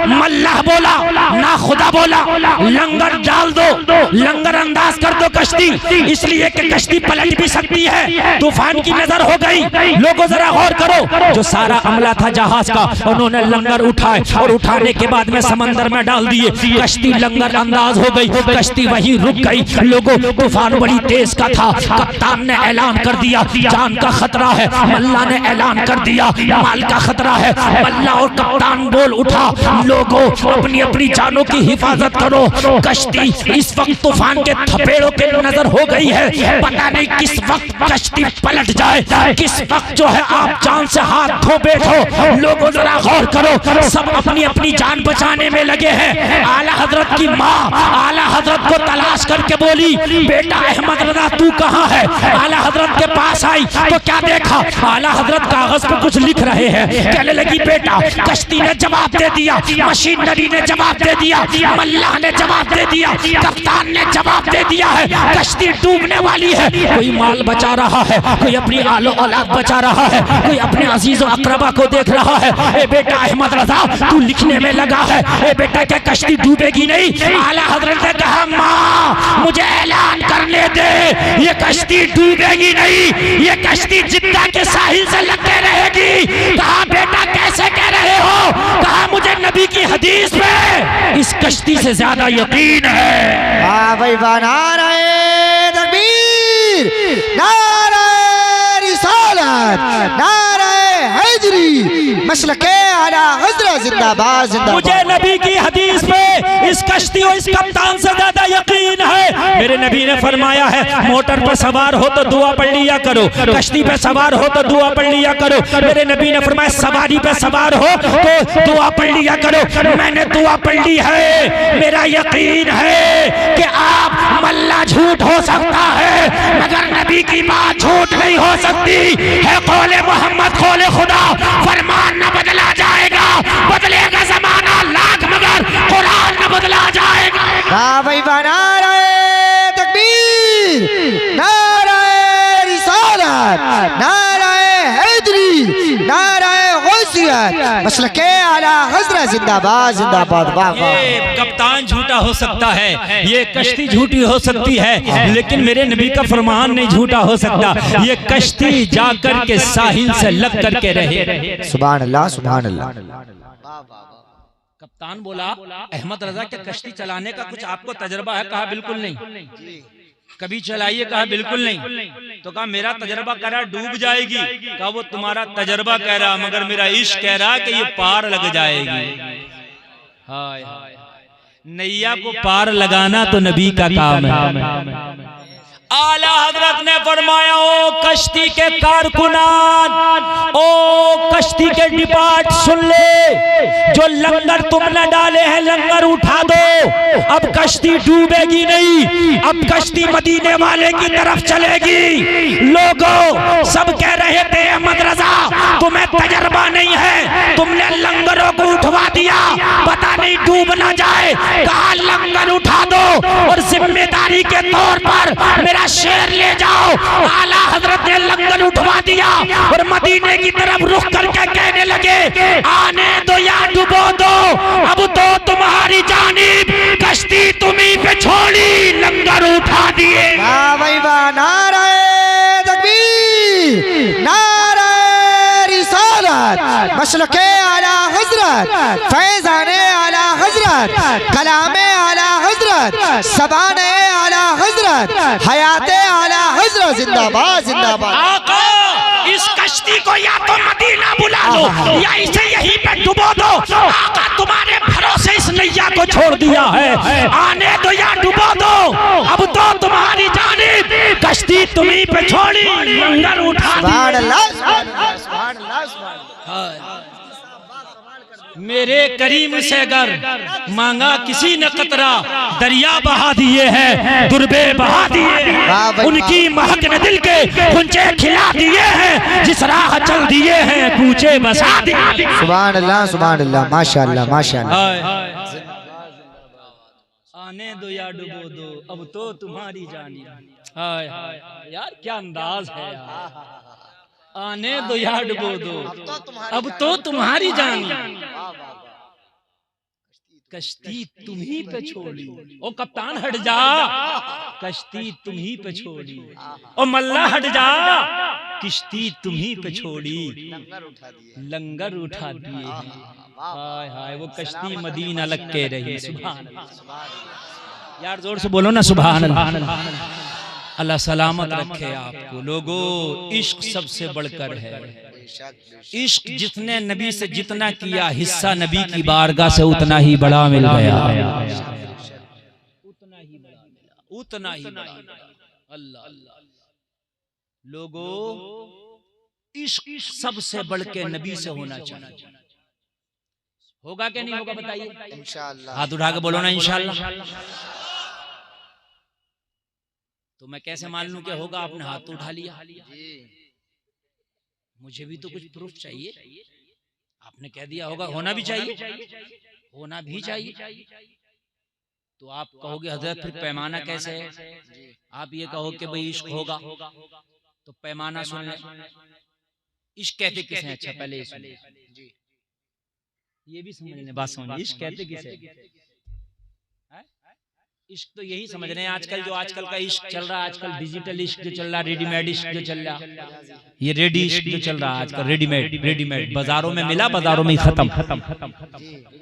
मल्लाह बोला, ना खुदा बोला, लंगर डाल दो, लंगर अंदाज कर दो कश्ती, इसलिए कि कश्ती पलट भी सकती है। तूफान की नजर हो गई। लोगों जरा गौर करो, जो सारा अमला था जहाज का, उन्होंने लंगर उठाए और उठाने के बाद में समंदर में डाल दिए। कश्ती लंगर अंदाज हो गई, कश्ती वहीं रुक गई। लोगों, तूफान बड़ी तेज का था। कप्तान ने ऐलान कर दिया जान का खतरा है। मल्ला ने ऐलान कर दिया दिया, माल का खतरा है। मल्ला और कप्तान बोल उठा, लोगों अपनी अपनी जानों की हिफाजत करो, कश्ती इस वक्त तूफान के थपेड़ों के नजर हो गई है, पता नहीं किस वक्त कश्ती पलट जाए, किस वक्त जो है आप जान से हाथ धो बैठो। लोगों जरा गौर करो, सब अपनी अपनी जान बचाने में लगे हैं। आला हजरत की माँ आला हजरत को तलाश करके बोली, बेटा अहमद रजा तू कहाँ है? आला हजरत के पास आई तो क्या देखा, आला हजरत कागज पे कुछ लिख रहे हैं। कहने लगी बेटा, कश्ती ने जवाब दे दिया, मशीनरी ने जवाब दे दिया, मल्लाह ने जवाब दे दिया, कप्तान ने जवाब दे दिया है, कश्ती डूबने वाली है। कोई माल बचा रहा है, कोई अपनी आलो औलाद बचा रहा है, कोई अपने अजीज और अकरबा को देख रहा है। ए बेटा अहमद रजा तू लिखने में लगा है, ए बेटा क्या कश्ती डूबेगी नहीं? आला हजरत ने कहा माँ मुझे ऐलान करने दे, ये कश्ती डूबेगी नहीं, ये कश्ती जिद्दा के साहिल से लगते रहेगी। कहा बेटा कैसे कह रहे हो? कहा मुझे नबी की हदीस पे इस कश्ती से ज्यादा यकीन है। वाह भाई वाह, नारे तकबीर, नारे रिसालत, नारे हैदरी, मसलके आला हजरत जिंदाबाद जिंदाबाद। मुझे नबी की हदीस पे इस कश्ती और इस कप्तान से ज्यादा यकीन है। मेरे नबी ने फरमाया है, मोटर पर सवार हो तो दुआ पढ़ लिया करो, कश्ती पे सवार हो तो दुआ पढ़ लिया करो। मेरे नबी ने फरमाया सवारी पे सवार हो तो दुआ पढ़ लिया करो। मैंने दुआ पढ़ ली है। मेरा यकीन है कि आप मल्ला झूठ हो सकता है मगर नबी की बात झूठ नहीं हो सकती है। कौले मोहम्मद कौले खुदा, फरमान न बदला जाएगा, बदलेगा जमाना लाख मगर कुरान न बदला जाएगा। वाह भाई वाह, नारे तकबीर, नारे रिसालत, नारे हैदरी, नारे गौसियत, मसलके आला हजरत जिंदाबाद जिंदाबाद। वाह वाह। ये कप्तान झूठा हो सकता है, ये कश्ती झूठी हो सकती है, लेकिन मेरे नबी का फरमान नहीं झूठा हो सकता। ये कश्ती जाकर के साहिल से लग करके रहे। सुभान अल्लाह सुभान अल्लाह। कप्तान बोला अहमद रजा के कश्ती चलाने का कुछ आपको तजर्बा है? कहा बिल्कुल नहीं। कभी चलाइए? कहा बिल्कुल नहीं। तो कहा मेरा तजर्बा कह रहा डूब जाएगी। कहा वो तुम्हारा तजर्बा कह रहा, मगर मेरा इश्क कह रहा कि ये पार लग जाएगी। हाय नैया को पार लगाना तो नबी का काम है। आला हजरत ने फरमाया, ओ कश्ती के कारकुनान, ओ कश्ती के डिपार्ट सुन ले, जो लंगर तुमने डाले हैं लंगर उठा दो। अब कश्ती डूबेगी नहीं, अब कश्ती मदीने वाले की तरफ चलेगी। लोगों सब कह रहे थे अहमद रजा तुम्हें तजर्बा नहीं है, तुमने लंगरों को उठवा दिया, पता नहीं डूब ना जाए। कहा लंगर उठा दो और जिम्मेदारी के तौर पर मेरा शेर ले जाओ। आला हजरत ने लंगर उठवा दिया और मदीने की तरफ रुख करके कहने लगे, आने दो या डुबो दो, अब तो तुम्हारी जानिब, कश्ती तुम्ही पे छोड़ी, लंगर उठा दिए। वाह भाई वाह, नारे तकबीर, नारे रिसालत, मसलके आला हजरत, फैजाने आला हजरत, कलामे आला हजरत, सबाने आला हजरत, हयाते आला हजरत जिंदाबाद जिंदाबाद। आका इस कश्ती को या तो मदीना बुला लो या इसे यहीं पे डुबो दो। आका तुम्हारे भरोसे इस नैया को छोड़ दिया है, आने दो या डुबो दो, अब तो तुम्हारी जानिब, कश्ती तुम्ही पे छोड़ी, लंगर उठा सुभान दिए। अल्लाह सुभान अल्लाह सुभान अल्लाह सुभान अल्लाह। मेरे करीम से अगर मांगा किसी ने कतरा, दरिया बहा दिए हैं, दुर्बे बहा दिए हैं, उनकी महक ने दिल के कुंचे खिला दिए हैं, जिस राह चल दिए हैं कूचे बसा दिए। सुभान अल्लाह सुभान अल्लाह, माशाअल्लाह माशाअल्लाह। आने दो या डुबो दो, अब तो तुम्हारी जानी। हाय यार क्या अंदाज है यार। आने दो या डुबो दो, अब तो तुम्हारी जानी, कश्ती तुम्ही पे छोड़ी। ओ कप्तान हट जा, कश्ती तुम्ही पे छोड़ी। ओ मल्ला हट जा, किश्ती तुम्ही पे छोड़ी, लंगर उठा दिए। हाय हाय वो कश्ती मदीना लग के रही। सुभान अल्लाह यार, जोर से बोलो ना सुभान अल्लाह। अल्लाह सलामत रखे आपको। लोगों इश्क सबसे बढ़कर है। इश्क जितने नबी से जितना किया हिस्सा नबी की बारगाह से उतना ही बड़ा मिल गया, उतना ही बड़ा मिला, उतना ही बड़ा मिला। अल्लाह अल्लाह। लोगों, इश्क सबसे बढ़ के नबी से होना चाहिए। होगा क्या नहीं होगा बताइए? इंशाअल्लाह। हाथ उठा के बोलो ना इंशाअल्लाह। तो मैं कैसे मान लूं कि होगा? आपने हाथ तो उठा लिया, मुझे भी तो कुछ प्रूफ चाहिए। आपने कह दिया होगा, होना भी चाहिए, होना भी चाहिए। तो आप कहोगे हजरत फिर पैमाना कैसे है? आप ये कहो कि भाई इश्क होगा, तो पैमाना सुन ले। इश्क कहते किसे? अच्छा पहले ये भी समझने बात समझ। इश्क कहते किसे? इश्क तो यही समझ रहे हैं आजकल, जो आजकल का इश्क चल रहा है, आजकल डिजिटल इश्क जो चल रहा है, रेडीमेड इश्क जो चल रहा है, ये रेडी इश्क जो चल रहा है आजकल, रेडीमेड बाजारों में मिला, बाजारों में ही खत्म।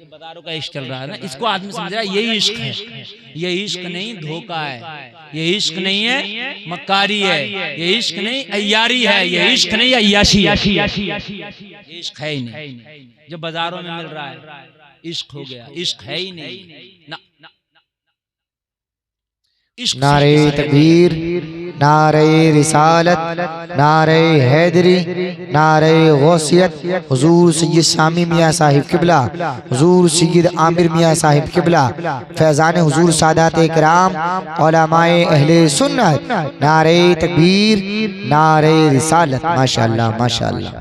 बाजारों का इश्क चल रहा है ना, इसको आदमी समझ रहा है यही इश्क है। ये इश्क नहीं, धोखा है। ये इश्क नहीं है, मक्कारी है। ये इश्क नहीं, अय्यारी है। ये इश्क नहीं, अय्याशी है। ये इश्क है ही नहीं जो बाजारों में मिल रहा है। इश्क हो गया, इश्क है ही नहीं ना। नारे तकबीर, नारे रिसालत, नारे हैदरी, नारे गौसियत। हुजूर सैयद शामी मियाँ साहिब किबला, हुजूर सैयद आमिर मियाँ साहिब किबला, फैज़ान हुजूर सादात इकराम, उलमाए अहले सुन्नत। नारे तकबीर, नारे रिसालत। माशाअल्लाह माशाअल्लाह।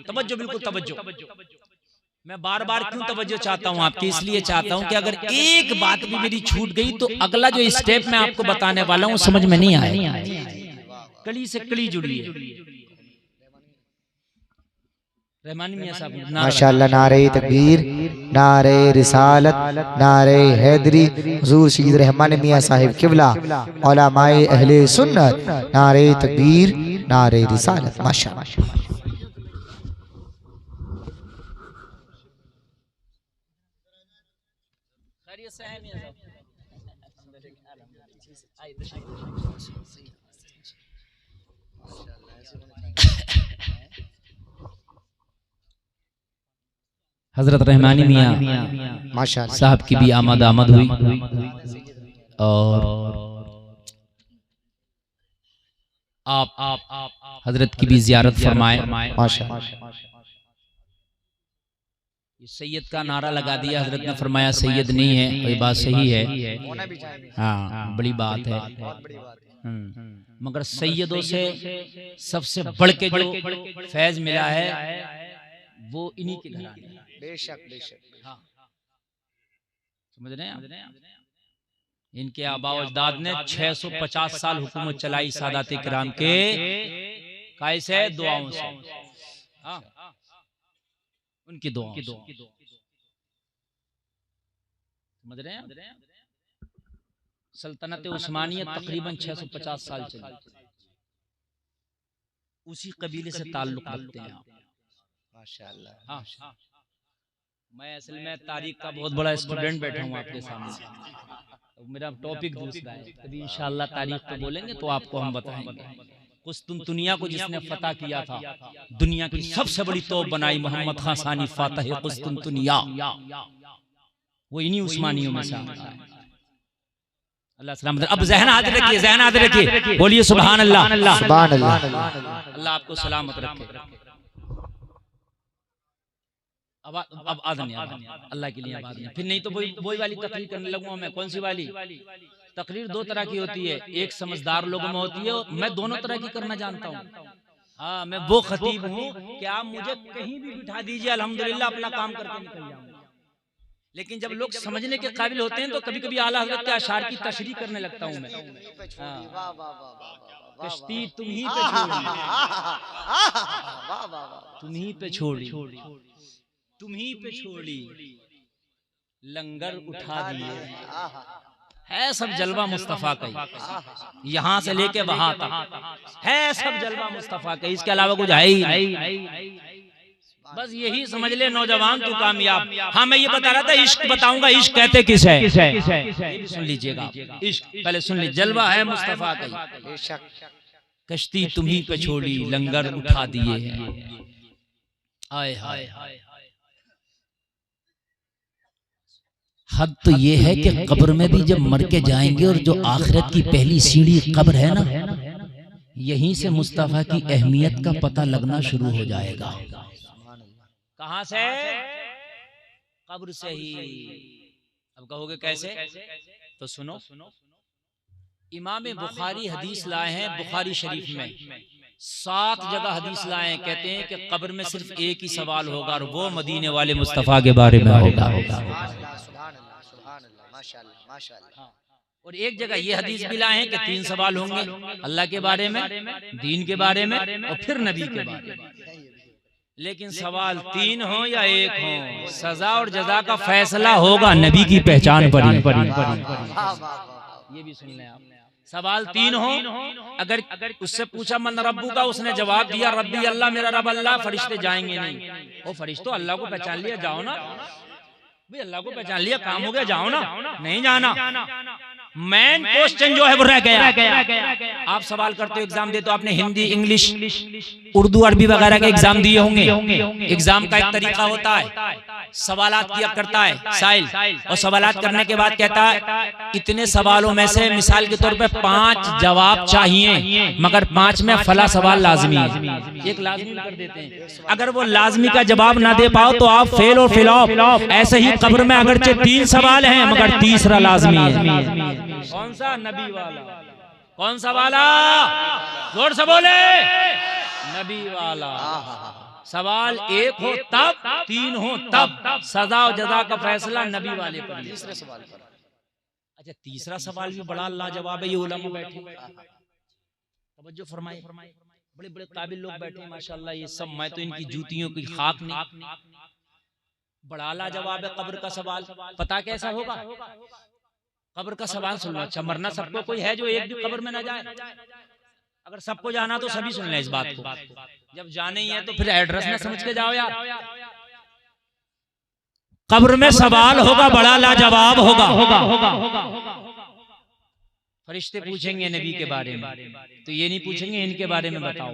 तवज्जो, बिल्कुल तवज्जो। मैं बार बार क्यों तवज्जो चाहता हूँ आपकी? इसलिए चाहता हूँ कि अगर एक बात भी मेरी छूट गई तो अगला जो स्टेप मैं आपको बताने वाला हूँ समझ में नहीं आएगा। कली से कली जुड़ी है। रहमानी मियां साहब माशाअल्लाह। नारे तकबीर, नारे रिसालत, नारे हैदरी, हुजूर सैयद रहमान मियां साहिब किबला, उलमाए अहले सुन्नत। नारे तकबीर, नारे रिसालत। माशाअल्लाह। हजरत रहमानी मियां माशाअल्लाह साहब की भी आमद हुई और आप हजरत की भी जियारत फरमाए। माशाअल्लाह। सैयद का नारा लगा दिया, हजरत ने फरमाया सैयद नहीं है। ये बात सही है, हाँ बड़ी बात है। मगर सैयदों से सबसे बढ़ के जो फैज मिला है वो इन्हीं के घराने है। बेशक बेशक। हाँ समझ रहे हैं आप? इनके आबा अजदाद ने 650 साल हुकूमत चलाई सादात किराम के कैसे? दुआओं से। हाँ उनकी दुआ समझ रहे हैं? सल्तनत उस्मानियत तकरीबन 650 साल चली। उसी कबीले से ताल्लुक रखते हैं आप। माशाअल्लाह। हाँ मैं असल में तारीख का बहुत बड़ा स्टूडेंट बैठा हूँ आपके सामने। मेरा टॉपिक दूसरा है, कभी इंशाअल्लाह तारीख को बोलेंगे तो आपको हम बताएंगे। कुस्तुनतुनिया को जिसने फतह किया था, दुनिया की सबसे बड़ी तोप बनाई, मोहम्मद खान सानी फातह कुस्तुनतुनिया, वो इन्हीं उस्मानियों में से आता है। अल्लाह सलामत। अब ज़हन हाजिर रखिए, ज़हन हाजिर रखिए, बोलिए सुभान अल्लाह। सुभान अल्लाह। अल्लाह आपको सलामत रखे। अब आदन अल्लाह के लिए आबाद नहीं, फिर नहीं तो वही वाली तकरीर करने लगूंगा मैं। कौन सी वाली तकरीर? दो तरह की होती है, एक समझदार लोगों में होती है, और मैं दोनों तरह की करना जानता हूँ। हाँ मैं वो खतीब हूँ कि आप मुझे कहीं भी बिठा दीजिए, अल्हम्दुलिल्लाह अपना काम करके निकल जाऊंगा। लेकिन जब लोग समझने के काबिल होते हैं तो कभी कभी आला हज़रत के अशार की तशरीह करने लगता हूँ मैं। कश्ती तुम ही पे छोड़ी, तुम ही पे छोड़ी, तुम ही पे छोड़ी, लंगर उठा दिए। है सब जलवा मुस्तफा का, यहाँ से लेके वहां तक है सब जलवा मुस्तफा का, इसके अलावा कुछ है ही नहीं। बस यही समझ ले नौजवान तू कामयाब। हाँ मैं ये बता रहा था, इश्क बताऊंगा, इश्क कहते किस है, ये भी सुन लीजिएगा। इश्क पहले सुन लीजिए, जलवा है मुस्तफा का, कश्ती तुम्ही पे छोड़ी लंगर उठा दिए हैं। आए हाय हद तो ये है कि कब्र में भी जब मर के जाएंगे और जो आखिरत की पहली सीढ़ी कब्र है ना, यहीं से मुस्तफा की अहमियत का पता लगना शुरू हो जाएगा। कहां से? कब्र से ही। अब कहोगे कैसे? तो सुनो, इमाम बुखारी हदीस लाए हैं बुखारी शरीफ में, 7 जगह हदीस लाए हैं। कहते हैं कि कब्र में सिर्फ एक ही सवाल होगा और वो मदीने वाले मुस्तफा के बारे में होगा। और एक जगह ये हदीस भी लाए हैं कि 3 सवाल होंगे, अल्लाह के बारे में, दीन के बारे में और फिर नबी के बारे में। लेकिन सवाल 3 हो या 1 हो, सजा और जजा का फैसला होगा नबी की पहचान पर। ये भी सुन लें आप, सवाल 3 हो। अगर उससे पूछा मन रब्बू का, उसने जवाब दिया रब्बी अल्लाह, मेरा रब अल्लाह, फरिश्ते जाएंगे नहीं। वो फरिश्तों अल्लाह को पहचान लिया, जाओ ना भाई, अल्लाह को पहचान लिया, काम हो गया, जाओ ना, नहीं जाना। मेन क्वेश्चन जो है वो रह गया। आप सवाल करते हो, एग्जाम देते हो, आपने हिंदी, इंग्लिश, उर्दू, अरबी वगैरह के एग्जाम दिए होंगे। एग्जाम का एक तरीका होता है, सवालात किया करता है साइल, और सवालात करने के बाद कहता है इतने सवालों में से मिसाल के तौर पे 5 जवाब चाहिए, मगर 5 में फला सवाल लाजमी है, एक लाजमी कर देते हैं। अगर वो लाजमी का जवाब ना दे पाओ तो आप फेल और फिलॉप। ऐसे ही कब्र में अगरचे 3 सवाल हैं मगर तीसरा लाजमी है। कौन सा? नबी वाला। कौन सा वाला? जोर से बोले, नबी वाला। सवाल 1 हो तब, 3 हो तब, सजा और जजा का फैसला नबी वाले पर। तीसरे सवाल पर, अच्छा तीसरा सवाल भी बड़ा लाजवाब है। ये उलमा बैठे, तवज्जो फरमाए, बड़े बड़े काबिल लोग बैठे माशाल्लाह। ये सब मैं तो इनकी जूतियों की खाक नहीं। बड़ा लाजवाब है कब्र का सवाल। पता कैसा होगा? कब्र का सवाल सुनो। अच्छा, मरना सबको कोई है जो एक भी कब्र में ना जाए? अगर सबको जाना तो सभी सुन लें इस बात को। जब जाने ही है तो फिर एड्रेस ना समझ के जाओ यार। कब्र में सवाल होगा, बड़ा लाजवाब होगा। फरिश्ते पूछेंगे नबी के बारे में, तो ये नहीं पूछेंगे इनके बारे में बताओ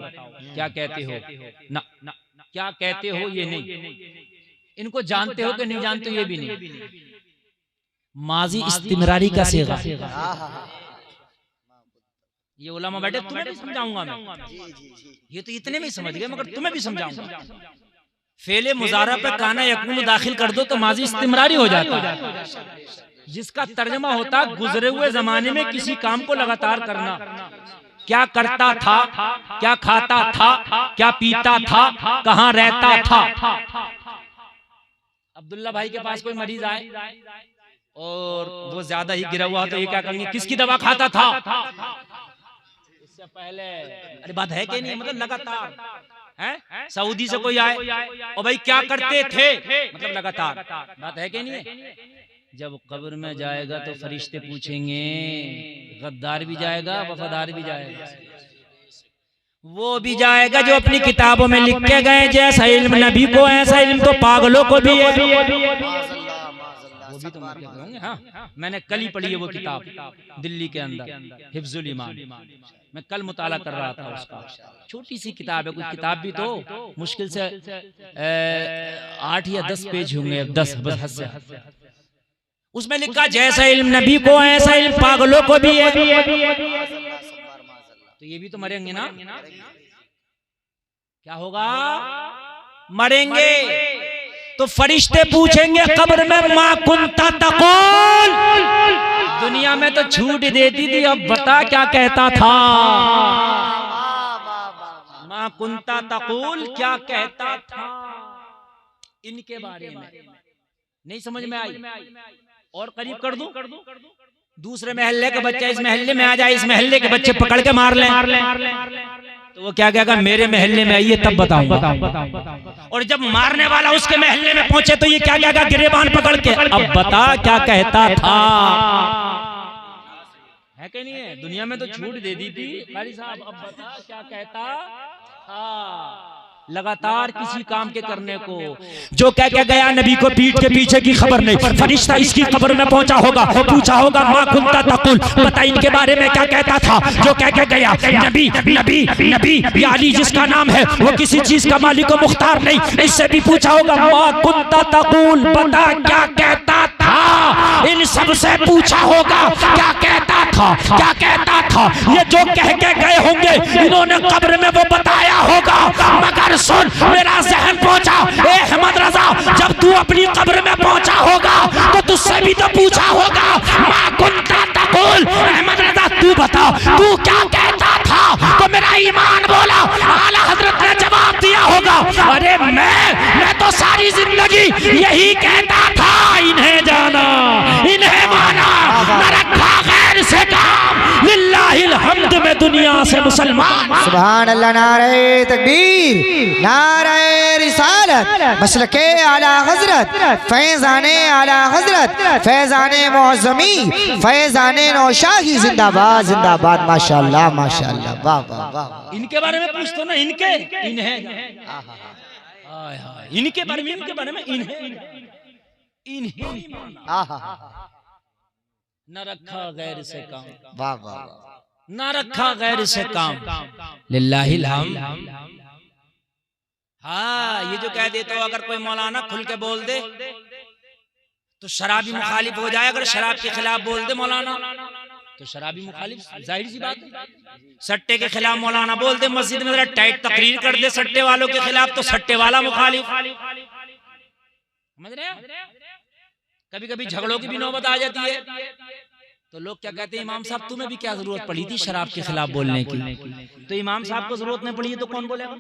क्या कहते हो ना, क्या कहते हो ये नहीं। इनको जानते हो कि नहीं जानते ये भी नहीं। माजी इस्तिमरारी का सेगा। ये उलमा बैठे, तुम्हें भी समझाऊंगा मैं। ये तो इतने में समझ गए, मगर तुम्हें भी समझाऊंगा। फेले मुजारा पे काना यकून दाखिल कर दो तो माजी इस्तिमरारी हो जाता है, जिसका तर्जमा होता है गुजरे हुए जमाने में किसी काम को लगातार करना। क्या करता था, क्या खाता था, क्या पीता था, कहाँ रहता था। अब्दुल्ला भाई के पास कोई मरीज आए और वो ज्यादा ही गिरा हुआ, तो ये क्या करेंगे, किसकी दवा खाता था इससे पहले। अरे बात है कि नहीं, मतलब लगातार है। सऊदी से कोई आए और भाई क्या करते थे, मतलब लगातार। बात है कि नहीं है? जब कब्र में जाएगा तो फरिश्ते पूछेंगे, गद्दार भी जाएगा, वफादार भी जाएगा। वो भी जाएगा जो अपनी किताबों में लिख के गए, जैसा इल्म नबी को ऐसा इल्म तो पागलों को भी है। वो भी तो होंगे। हाँ, मैंने कल ही पढ़ी है वो किताब दिल्ली के अंदर, हिफ्जुल ईमान। मैं कल मुताला कर रहा था उसका। छोटी सी किताब है, कुछ किताब भी तो मुश्किल से 8 या 10 पेज होंगे, 10 बस। उसमें लिखा जैसा इल्म नबी को ऐसा इल्म पागलों को भी है। तो ये भी तो मरेंगे ना। क्या होगा? मरेंगे। तो फरिश्ते पूछेंगे कब्र में, माँ कुंता तक़ूल, दुनिया में तो छूट देती थी, अब बता क्या कहता था। माँ कुंता तक़ूल, क्या कहता था इनके बारे में। नहीं समझ में आई? और करीब कर दूं, दूसरे महल्ले का बच्चा इस महल्ले में आ जाए, इस महल्ले के बच्चे पकड़ के मार लें, तो वो क्या कहेगा, मेरे महल्ले में आइए तब बताऊंगा। और जब मारने वाला उसके महल्ले में पहुंचे तो ये क्या कहेगा, गिरेबान पकड़ के, अब बता क्या कहता था। है कि नहीं है? दुनिया में तो छूट दे दी थी कारी साहब, अब बता क्या कहता था। लगातार किसी काम के करने को। जो कह के गया नबी को पीठ के पीछे की खबर नहीं, फरिश्ता इसकी खबर में पहुंचा होगा, पूछा होगा माँ कुंता तकुल, पता इनके बारे में क्या कहता था। जो कह के गया नबी नबी नबी यानी जिसका नाम है वो किसी चीज का मालिक व मुख्तार नहीं, इससे भी पूछा होगा माँ कुंता तकुल, पता क्या कहता था। इन सब से पूछा होगा क्या कहता था, क्या कहता था। ये जो कह के गए होंगे इन्होंने कब्र में वो बताया होगा। मगर सुन, मेरा जहन पहुंचा, ए अहमद रजा, जब तू अपनी कब्र में पहुंचा होगा तो तुझसे भी तो पूछा होगा मा कुंता तकुल। अहमद रजा तू बता तू क्या कहता था, तो मेरा ईमान बोला। आला हजरत ने जवाब दिया होगा, अरे मैं तो सारी जिंदगी यही कहता था, इन्हें जाना इन्हें माना, न रखा गैर से काम, लिल्लाहिल हम्द में दुनिया से मुसलमान। सुभान अल्लाह, नारे तकबीर, नारे रिसालत, मसलके आला हजरत, फैजाने आला हजरत, फैजाने मुअज़्ज़मी, फैजाने नौशाही जिंदाबाद जिंदाबाद। माशाअल्लाह माशाअल्लाह, वाह वाह वाह। इनके बारे में पूछतो ना, इनके इन्हें, इनके बारे में इन्हें न रखा गैर से काम, वाह वाह, न रखा गैर से काम, लिल्लाहिल हम्द। हाँ, ये जो कह देते हो अगर कोई मौलाना खुल के बोल दे तो शराबी मुखालिफ हो जाए। अगर शराब के खिलाफ बोल दे मौलाना तो शराबी मुखालिफ, जाहिर सी बात है। सट्टे के खिलाफ मौलाना बोल दे, मस्जिद में जरा टाइट तकरीर कर दे सट्टे वालों के खिलाफ, तो सट्टे वाला मुखालिफ। समझ रहे हैं? कभी कभी झगड़ों की भी नौबत आ जाती है तो लोग क्या कहते हैं, इमाम साहब तुम्हें भी क्या जरूरत पड़ी थी शराब के खिलाफ बोलने की। तो इमाम साहब को जरूरत नहीं पड़ी है तो कौन बोलेगा?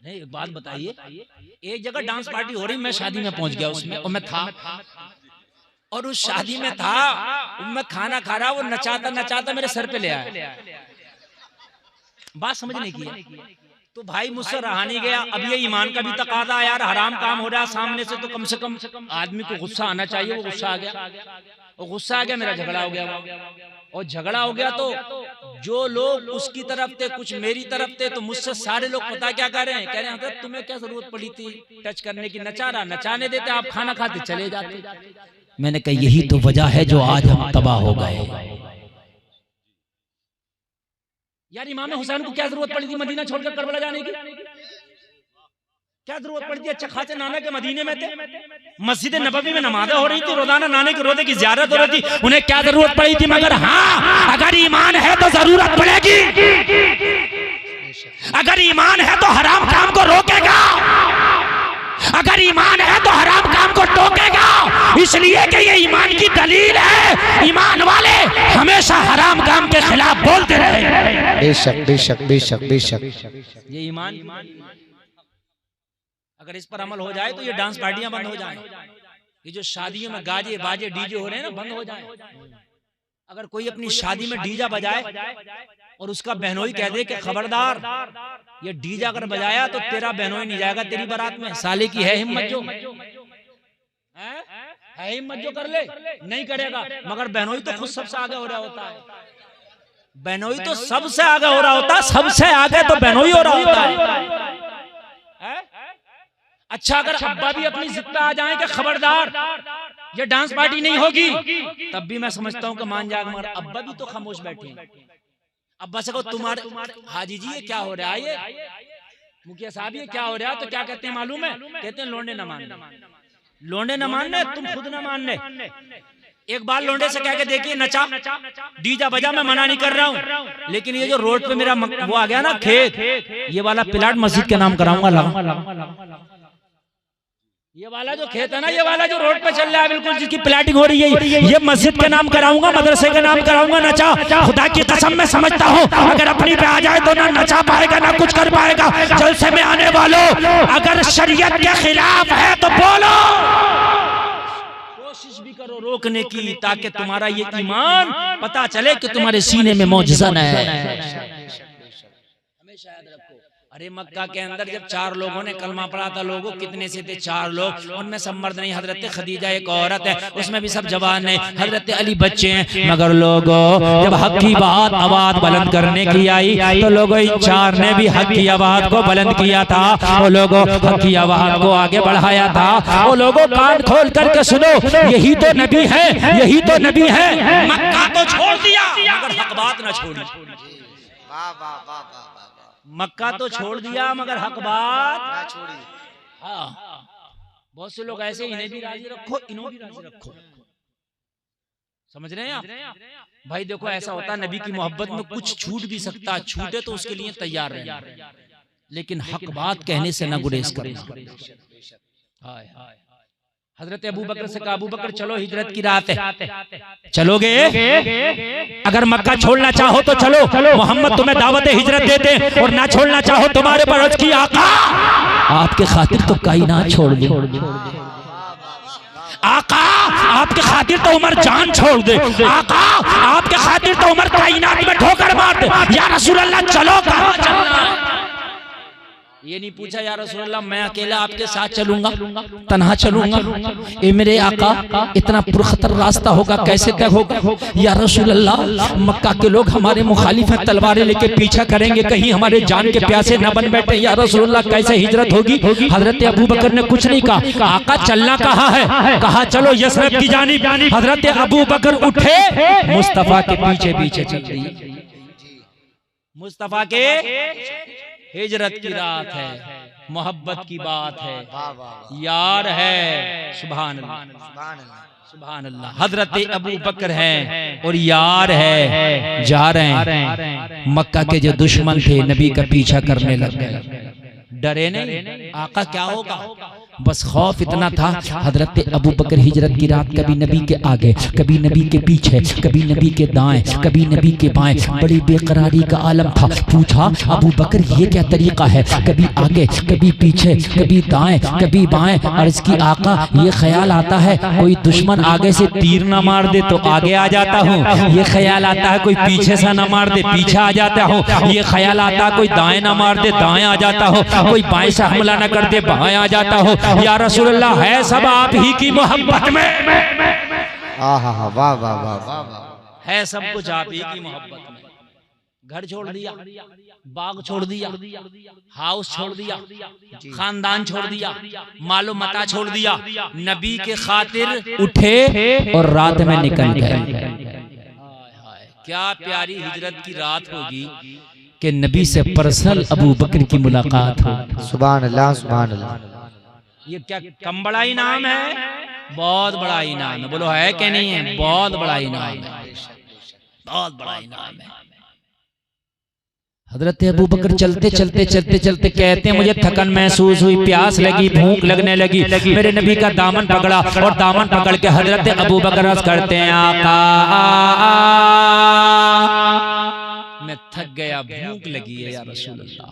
नहीं, एक बात बताइए, एक जगह डांस पार्टी हो रही, मैं शादी में पहुंच गया उसमें, और मैं था, और उस शादी में था, मैं खाना खा रहा, वो नचाता नचाता मेरे सर पे ले आया। बात समझने की है। तो भाई मुझसे रहा नहीं गया। अब ये ईमान का भी तकादा, यार हराम काम हो रहा है सामने से, तो कम से कम आदमी को गुस्सा आना चाहिए। वो गुस्सा आ गया, और गुस्सा आ गया, मेरा झगड़ा हो गया। और झगड़ा हो गया तो जो लोग उसकी तरफ थे कुछ मेरी तरफ थे, तो मुझसे सारे लोग पता क्या कह रहे हैं, कह रहे हैं हजरत तुम्हें क्या जरूरत पड़ी थी टच करने की, नचा रहा, नचाने देते, आप खाना खाते चले जाते। मैंने कहा यही तो वजह है जो आज हम तबाह हो गए। यार इमाम हुसैन को क्या जरूरत पड़ी थी मदीना छोड़कर करबला जाने की? क्या जरूरत पड़ी थी? अच्छा खासे नाना के मदीने में थे, मस्जिद नबवी में नमाज़ें हो रही थी, रोजाना नाने के रोजे की ज़ियारत हो रही थी, उन्हें क्या जरूरत पड़ी थी? मगर हाँ, अगर ईमान है तो जरूरत पड़ेगी। अगर ईमान है तो हराम काम को रोकेगा, अगर ईमान है तो हराम काम को टोकेगा। इसलिए कि ये ईमान की दलील है। ईमान वाले हमेशा हराम काम के खिलाफ बोलते रहे। बेशक बेशक बेशक बेशक। ये ईमान, अगर इस पर अमल हो जाए तो ये डांस पार्टियां बंद हो जाएं, ये जो शादियों में गाजे बाजे डीजे हो रहे हैं ना, बंद हो जाएं। अगर कोई अपनी शादी में डीजा बजाए और उसका बहनोई कह दे कि खबरदार ये डीजा अगर बजाया तो तेरा बहनोई नहीं जाएगा तेरी बारात में, साले की है हिम्मत जो है हिम्मत जो कर ले, नहीं करेगा। मगर बहनोई तो खुद सबसे आगे हो रहा होता है, बहनोई तो सबसे आगे हो रहा होता है, सबसे आगे तो बहनोई हो रहा होता है। अच्छा अगर अब्बा भी अपनी जिद पे आ जाए कि खबरदार ये डांस पार्टी नहीं होगी, तब भी मैं समझता हूँ कि मान जाएगा। मगर अब्बा भी तो खामोश बैठे हैं। अब्बा से कहो तुम्हारे हाजी जी ये क्या हो रहा है, ये मुखिया साहब ये क्या हो रहा है, तो क्या कहते हैं मालूम है? कहते हैं लोंडे न मानने, लोंडे न मानने, तुम खुद न मानने। एक बार लोंडे से कह के देखिए नचा डीजा बजा, मैं मना नहीं कर रहा हूँ, लेकिन ये जो रोड पे मेरा वो आ गया ना खेत, ये वाला प्लाट मस्जिद के नाम कराऊंगा। ये वाला जो खेत है ना, ये वाला जो रोड पे चल रहा है बिल्कुल जिसकी प्लाटिंग हो रही है, ये मस्जिद के नाम कराऊंगा, मदरसे के नाम कराऊंगा। नचा खुदा की कसम मैं समझता हूँ अगर अपनी पे आ जाए तो ना नचा पाएगा ना कुछ कर पाएगा। जलसे में आने वालों अगर शरीयत के खिलाफ है तो बोलो, कोशिश भी करो रोकने की, ताकि तुम्हारा ये ईमान पता चले कि तुम्हारे सीने में मौजज़ा है। हमेशा याद रखो अरे मक्का के अंदर जब 4 लोगों ने कलमा पढ़ा था, लोगों कितने से थे? 4 लोग, उनमें सब मर्द नहीं। हजरत खदीजा एक औरत है, उसमें भी सब जवान है। हजरत अली बच्चे हैं। मगर लोगों जब हक की बात आवाज बुलंद करने की आई तो लोगों इन 4 ने भी हक की आवाज को बुलंद किया था। वो लोगों हक की आवाज को आगे बढ़ाया था। वो लोगों कान खोल करके सुनो, यही तो नबी है, यही तो नबी है। मक्का तो छोड़ दिया मगर हक बात न छोड़ी। मक्का तो छोड़ दिया मगर हक बात ना छोड़ी। हाँ, बहुत से लोग ऐसे, इन्हें भी राजी रखो, इन्हें भी राजी रखो। समझ रहे हैं आप? भाई देखो ऐसा होता है, नबी की मोहब्बत में कुछ छूट भी सकता है, छूटे तो उसके लिए तैयार रहना, लेकिन हक बात कहने से न गुरेज करना। हजरत अबू बकर से कहा, अबू बकर चलो, हिजरत की रात है, चलोगे? अगर मक्का छोड़ना चाहो तो चलो, मोहम्मद तुम्हें दावत हिजरत देते हैं, और ना छोड़ना चाहो तुम्हारे पर अर्ज की आका आपके खातिर तो कायनात छोड़ दे। आका आपके खातिर तो उमर जान छोड़ दे। आका आपके खातिर तो उमर कायनात में ठोकर मार दे। या रसूल अल्लाह चलो, कहां चलना? ये नहीं पूछा या रसूल अल्लाह मैं अकेला आपके साथ चलूंगा, तन्हा चलूंगा? ए मेरे आका इतना पुरखतर रास्ता होगा, कैसे तय होगा? या रसूल अल्लाह मक्का के लोग हमारे मुखालिफ हैं, तलवारें लेके पीछा करेंगे, कहीं हमारे जान के प्यासे न बन बैठे। या रसूल अल्लाह कैसे हिजरत होगी? हजरत अबू बकर ने कुछ नहीं कहा। आका चलना कहाँ है? कहा चलो यसरब की जानिब। हजरत अबू बकर उठे, मुस्तफा के पीछे पीछे चल रही। मुस्तफा के हिजरत की रात है, मोहब्बत की बात है, यार है। सुभान अल्लाह, सुभान अल्लाह। हजरत अबू बकर है और यार है, जा रहे हैं। मक्का के जो दुश्मन थे नबी का पीछा करने लग गए। डरे नहीं, आका क्या होगा? बस खौफ इतना था। हजरत अबू बकर हिजरत की रात कभी नबी के आगे, कभी नबी के पीछे, कभी नबी के दाएं, कभी नबी के बाएं, बड़ी बेकरारी का आलम था। पूछा अबू बकर ये क्या तरीका है? कभी आगे, कभी पीछे, कभी दाएं, कभी बाएं। अर्ज की आका ये ख्याल आता है कोई दुश्मन आगे से तीर ना मार दे तो आगे आ जाता हूँ। ये ख्याल आता है कोई पीछे से ना मार दे, पीछे आ जाता हूँ। ये ख्याल आता है कोई दाएं ना मार दे, दाएं आ जाता हो। कोई बाएं से हमला न कर दे, बाएं आ जाता हो। या रसूल अल्लाह है सब आप ही की मोहब्बत में। वाह वाह वाह वाह, है सब कुछ आप ही की मोहब्बत में। घर छोड़ दिया, बाग छोड़ दिया, हाउस छोड़ दिया, खानदान छोड़ दिया, मालो मता छोड़ दिया, नबी के खातिर उठे और रात में निकल गए। क्या प्यारी हिजरत की रात होगी कि नबी से पर्सनल अबू बकर की मुलाकात हो। सुभान अल्लाह, सुभान अल्लाह। ये क्या कम बड़ा इनाम है? बहुत बड़ा इनाम है। बोलो है कि नहीं है? बहुत बड़ा इनाम है, बहुत बड़ा इनाम है। हजरत अबू बकर चलते चलते चलते चलते कहते हैं मुझे थकन महसूस हुई, प्यास लगी, भूख लगने लगी। मेरे नबी का दामन पकड़ा और दामन पकड़ के हजरत अबू बकर अर्ज करते हैं आका मैं थक गया, भूख लगी है या रसूल अल्लाह,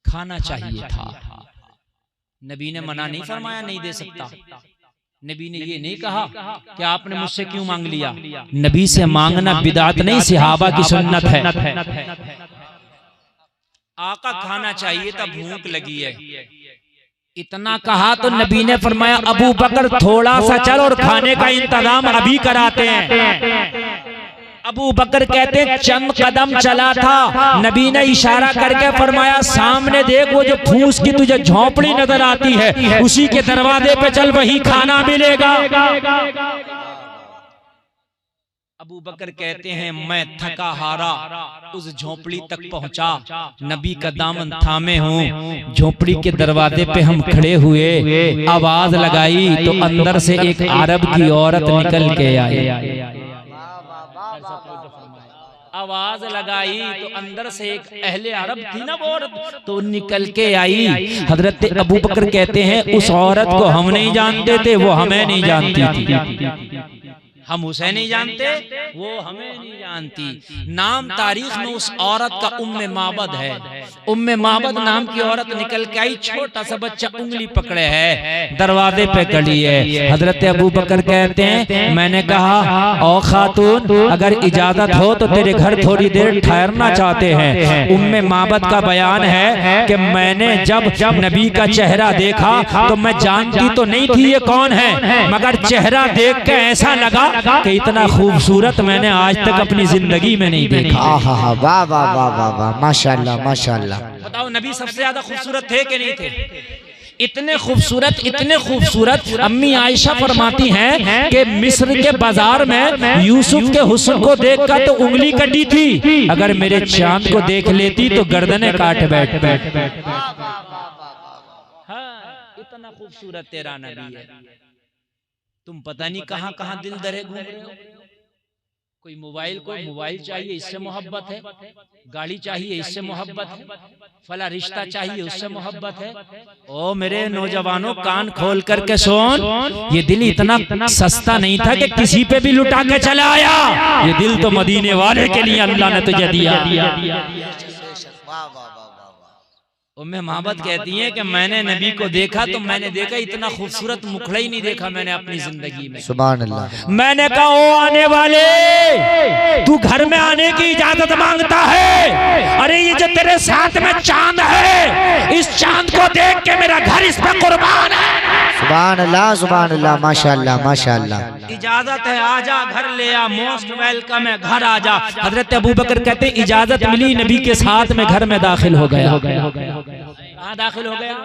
खाना चाहिए था। नबी ने मना नहीं फरमाया, नहीं दे सकता। नबी ने ये नहीं कहा कि आपने मुझसे क्यों मांग लिया। नबी से मांगना बिदात नहीं, सहाबा की सुन्नत है। आका खाना चाहिए था, भूख लगी है। इतना कहा तो नबी ने फरमाया अबू बकर थोड़ा सा चल और खाने का इंतजाम अभी कराते हैं। अबू बकर कहते हैं चंद कदम चला था, नबी ने इशारा करके फरमाया सामने देख, वो जो फूस की तुझे झोंपड़ी नजर आती है उसी के दरवाजे पे चल, वही खाना मिलेगा। अबू बकर कहते हैं मैं थका हारा उस झोंपड़ी तक पहुंचा, नबी का दामन थामे हूँ, झोंपड़ी के दरवाजे पे हम खड़े हुए, आवाज लगाई तो अंदर से एक अरब की औरत निकल के आई। आवाज लगाई तो अंदर से एक अहले अरब थी ना वो औरत, तो निकल के आई। हजरत अबू बकर कहते हैं उस औरत को हम नहीं जानते थे, वो हमें नहीं जानती थी। हम उसे नहीं जानते, वो हमें नहीं जानती। नाम तारीख में उस औरत का उम्मे माबद है। उम्मे माबद नाम की औरत निकल के आई, छोटा सा बच्चा उंगली पकड़े है, दरवाजे पे खड़ी है। हजरत अबू बकर कहते हैं मैंने कहा ओ खातून अगर इजाजत हो तो तेरे घर थोड़ी देर ठहरना चाहते हैं। उम्मे माबद का बयान है कि मैंने जब नबी का चेहरा देखा तो मैं जानती तो नहीं थी ये कौन है, मगर चेहरा देख के ऐसा लगा कि इतना खूबसूरत मैंने आज तक अपनी जिंदगी में नहीं देखा। वाह वाह वाह वाह वाह, माशाल्लाह माशाल्लाह। बताओ नबी सबसे ज्यादा खूबसूरत थे कि नहीं थे? इतने खूबसूरत अम्मी आयशा फरमाती हैं कि मिस्र के बाजार में यूसुफ के हुस्न को देखकर तो उंगली कटी थी, अगर मेरे चांद को देख लेती तो गर्दनें काट बैठ। हाँ, इतना खूबसूरत तेरा नबी है। तुम पता नहीं कहां कहां दिल दरे घूम रहे हो। कोई मोबाइल चाहिए इससे मोहब्बत है, गाड़ी चाहिए इससे मोहब्बत है, फला रिश्ता चाहिए उससे मोहब्बत है। ओ मेरे नौजवानों कान खोल करके सुन, ये दिल इतना सस्ता नहीं था कि किसी पे भी लुटा के चला आया। ये दिल तो मदीने वाले के लिए अल्लाह ने तुझे दिया। उम्मे मोहब्बत कहती हैं कि मैंने नबी को देखा तो मैंने देखा इतना खूबसूरत मुखड़ा ही नहीं देखा मैंने अपनी जिंदगी में। सुभान अल्लाह। मैंने कहा ओ आने वाले, तू घर में आने की इजाजत मांगता है? अरे ये जो तेरे साथ में चांद है, इस चांद को देख के मेरा घर इस पे कुर्बान है। सुभान अल्लाह माशाल्लाह माशाल्लाह। इजाजत है आजा घर ले आ, मोस्ट वेलकम है घर आजा। हजरत अबू बकर कहते हैं इजाजत मिली, नबी के साथ में घर में दाखिल हो गया। कहाँ दाखिल हो गया?